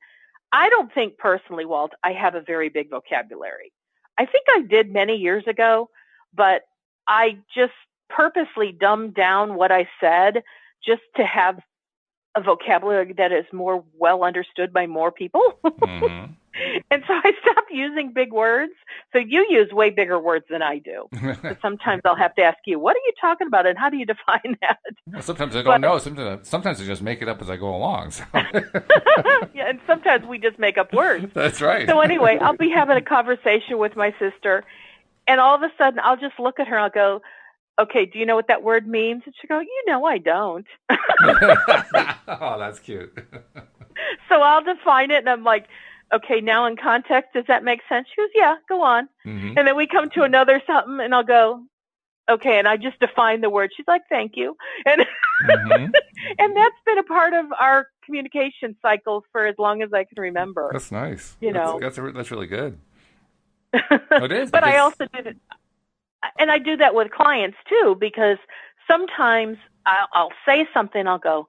[SPEAKER 2] I don't think personally, Walt, I have a very big vocabulary. I think I did many years ago, but I just purposely dumbed down what I said just to have a vocabulary that is more well understood by more people. And so I stopped using big words. So you use way bigger words than I do. So sometimes I'll have to ask you, what are you talking about and how do you define that?
[SPEAKER 1] Well, sometimes I don't know. Sometimes I just make it up as I go along. So.
[SPEAKER 2] Yeah, and sometimes we just make up words.
[SPEAKER 1] That's right.
[SPEAKER 2] So anyway, I'll be having a conversation with my sister, and all of a sudden I'll just look at her and I'll go, okay, do you know what that word means? And she'll go, I don't.
[SPEAKER 1] Oh, that's cute.
[SPEAKER 2] So I'll define it, and I'm like, okay, now in context, does that make sense? She goes, yeah, go on. And then we come to another something, and I'll go, okay, and I just define the word. She's like, thank you. And and that's been a part of our communication cycle for as long as I can remember.
[SPEAKER 1] That's nice. That's really good. It is.
[SPEAKER 2] But I also do it. And I do that with clients too, because sometimes I'll say something, I'll go,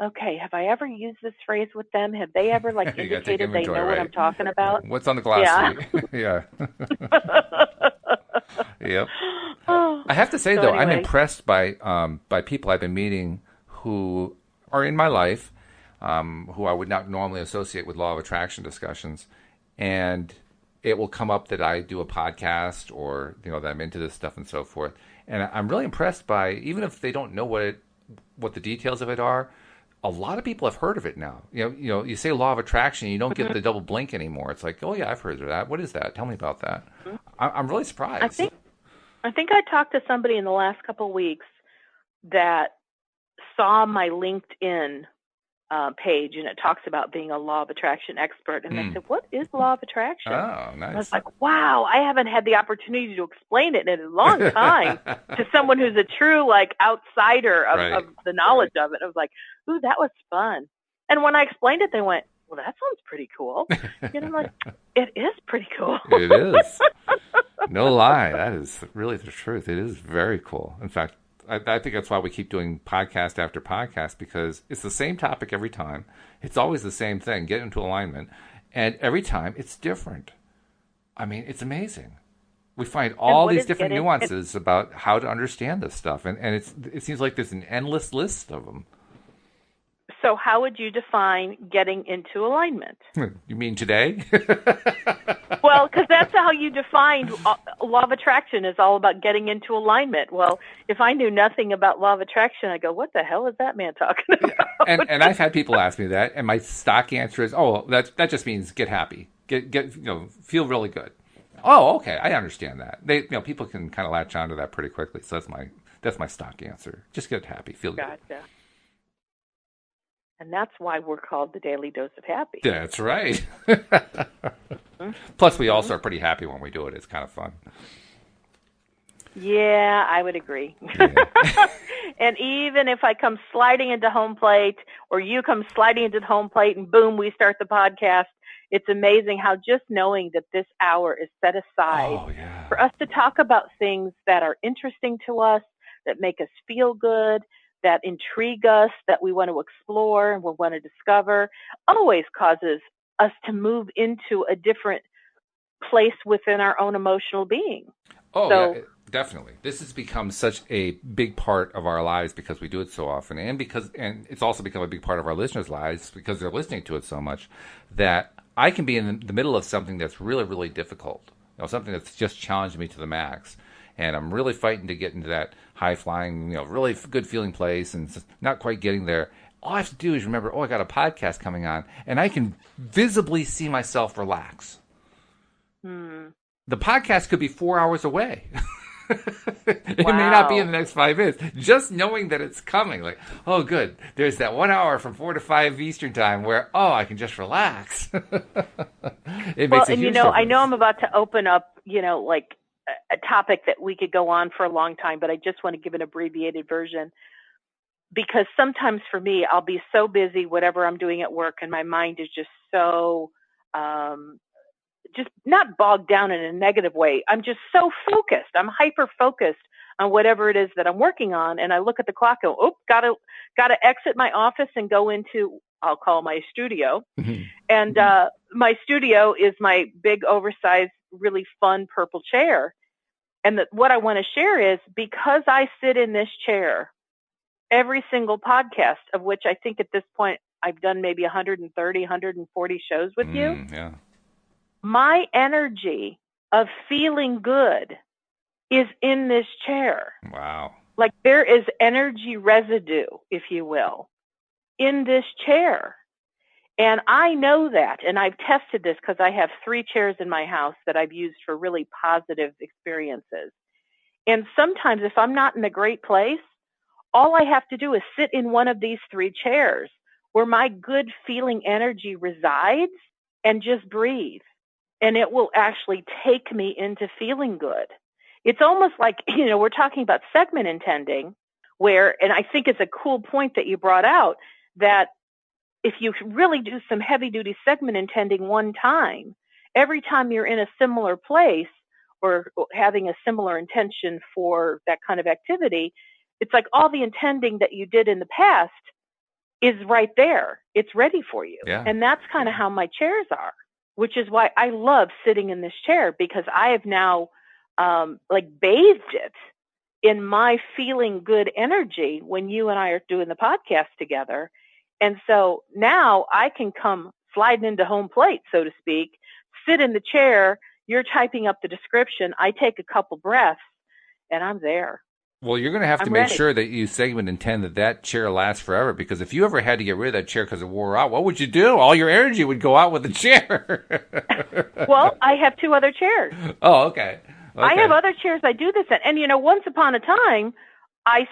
[SPEAKER 2] okay, have I ever used this phrase with them? Have they ever indicated they know what I'm talking about?
[SPEAKER 1] What's on the glass sheet? Yeah. Yep. I have to say, though, anyway. I'm impressed by people I've been meeting who are in my life, who I would not normally associate with law of attraction discussions, and it will come up that I do a podcast or, that I'm into this stuff and so forth. And I'm really impressed by, even if they don't know what the details of it are, a lot of people have heard of it now. You say law of attraction, you don't get the double blink anymore. It's like, oh yeah, I've heard of that. What is that? Tell me about that. I'm really surprised.
[SPEAKER 2] I think I talked to somebody in the last couple of weeks that saw my LinkedIn page, and it talks about being a law of attraction expert. And I said, what is law of attraction?
[SPEAKER 1] Oh, nice.
[SPEAKER 2] I was like, wow, I haven't had the opportunity to explain it in a long time to someone who's a true outsider of the knowledge of it. I was like, ooh, that was fun. And when I explained it, they went, well, that sounds pretty cool. And I'm like, it is pretty cool.
[SPEAKER 1] It is. No lie. That is really the truth. It is very cool. In fact, I think that's why we keep doing podcast after podcast, because it's the same topic every time. It's always the same thing, get into alignment. And every time it's different. I mean, it's amazing. We find all these different nuances about how to understand this stuff. And it seems like there's an endless list of them.
[SPEAKER 2] So how would you define getting into alignment?
[SPEAKER 1] You mean today?
[SPEAKER 2] Well, because that's how you defined law of attraction is all about getting into alignment. Well, if I knew nothing about law of attraction, I go, what the hell is that man talking about?
[SPEAKER 1] Yeah. And I've had people ask me that, and my stock answer is, oh, that just means get happy, get feel really good. Oh, okay, I understand that. People can kind of latch onto that pretty quickly. So that's my stock answer. Just get happy, feel good.
[SPEAKER 2] Gotcha. And that's why we're called the Daily Dose of Happy.
[SPEAKER 1] That's right. Plus, we also are pretty happy when we do it. It's kind of fun.
[SPEAKER 2] Yeah, I would agree. Yeah. And even if I come sliding into home plate or you come sliding into the home plate and boom, we start the podcast, it's amazing how just knowing that this hour is set aside for us to talk about things that are interesting to us, that make us feel good, that intrigue us, that we want to explore and we want to discover, always causes us to move into a different place within our own emotional being.
[SPEAKER 1] Yeah, definitely. This has become such a big part of our lives because we do it so often, and it's also become a big part of our listeners' lives because they're listening to it so much that I can be in the middle of something that's really, really difficult, something that's just challenged me to the max. And I'm really fighting to get into that high-flying, really good feeling place and not quite getting there. All I have to do is remember, I got a podcast coming on, and I can visibly see myself relax. The podcast could be 4 hours away. It may not be in the next 5 minutes. Just knowing that it's coming, like, oh, good. There's that 1 hour from 4 to 5 Eastern time where, I can just relax. It makes a huge difference.
[SPEAKER 2] I know I'm about to open up, like a topic that we could go on for a long time, but I just want to give an abbreviated version because sometimes for me, I'll be so busy, whatever I'm doing at work, and my mind is just so, just not bogged down in a negative way. I'm just so focused. I'm hyper focused on whatever it is that I'm working on. And I look at the clock and gotta exit my office and go into, I'll call my studio. Mm-hmm. And, my studio is my big oversized, really fun purple chair. And what I want to share is because I sit in this chair, every single podcast of which I think at this point, I've done maybe 130, 140 shows with you.
[SPEAKER 1] Yeah.
[SPEAKER 2] My energy of feeling good is in this chair.
[SPEAKER 1] Wow.
[SPEAKER 2] Like there is energy residue, if you will, in this chair. And I know that, and I've tested this because I have 3 chairs in my house that I've used for really positive experiences. And sometimes if I'm not in a great place, all I have to do is sit in one of these 3 chairs where my good feeling energy resides and just breathe. And it will actually take me into feeling good. It's almost like, we're talking about segment intending and I think it's a cool point that you brought out that if you really do some heavy duty segment intending one time, every time you're in a similar place or having a similar intention for that kind of activity, it's like all the intending that you did in the past is right there. It's ready for you.
[SPEAKER 1] Yeah.
[SPEAKER 2] And that's kind of how my chairs are, which is why I love sitting in this chair because I have now bathed it in my feeling good energy when you and I are doing the podcast together. And so now I can come sliding into home plate, so to speak, sit in the chair, you're typing up the description, I take a couple breaths, and I'm there.
[SPEAKER 1] Well, you're going to have to make sure that you segment intend that chair lasts forever, because if you ever had to get rid of that chair because it wore out, what would you do? All your energy would go out with the chair.
[SPEAKER 2] Well, I have 2 other chairs.
[SPEAKER 1] Oh, okay.
[SPEAKER 2] I have other chairs I do this in. And, once upon a time, I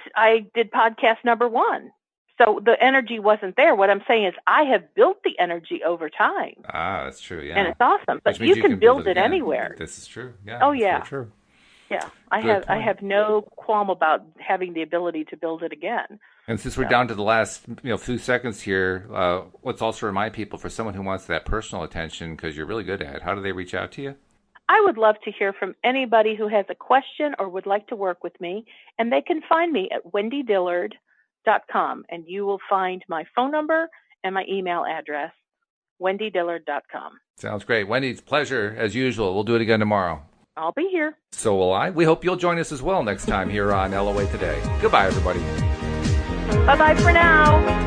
[SPEAKER 2] did podcast number 1. So the energy wasn't there. What I'm saying is I have built the energy over time.
[SPEAKER 1] Ah, that's true, yeah.
[SPEAKER 2] And it's awesome. But you can build it anywhere.
[SPEAKER 1] This is true, yeah.
[SPEAKER 2] Oh, yeah.
[SPEAKER 1] Very true.
[SPEAKER 2] Yeah, I have no qualm about having the ability to build it again.
[SPEAKER 1] And since we're down to the last few seconds here, let's also remind people, for someone who wants that personal attention, because you're really good at it, how do they reach out to you?
[SPEAKER 2] I would love to hear from anybody who has a question or would like to work with me, and they can find me at wendydillard.com, and you will find my phone number and my email address, wendydillard.com.
[SPEAKER 1] Sounds great. Wendy, it's a pleasure, as usual. We'll do it again tomorrow.
[SPEAKER 2] I'll be here.
[SPEAKER 1] So will I. We hope you'll join us as well next time here on LOA Today. Goodbye, everybody.
[SPEAKER 2] Bye-bye for now.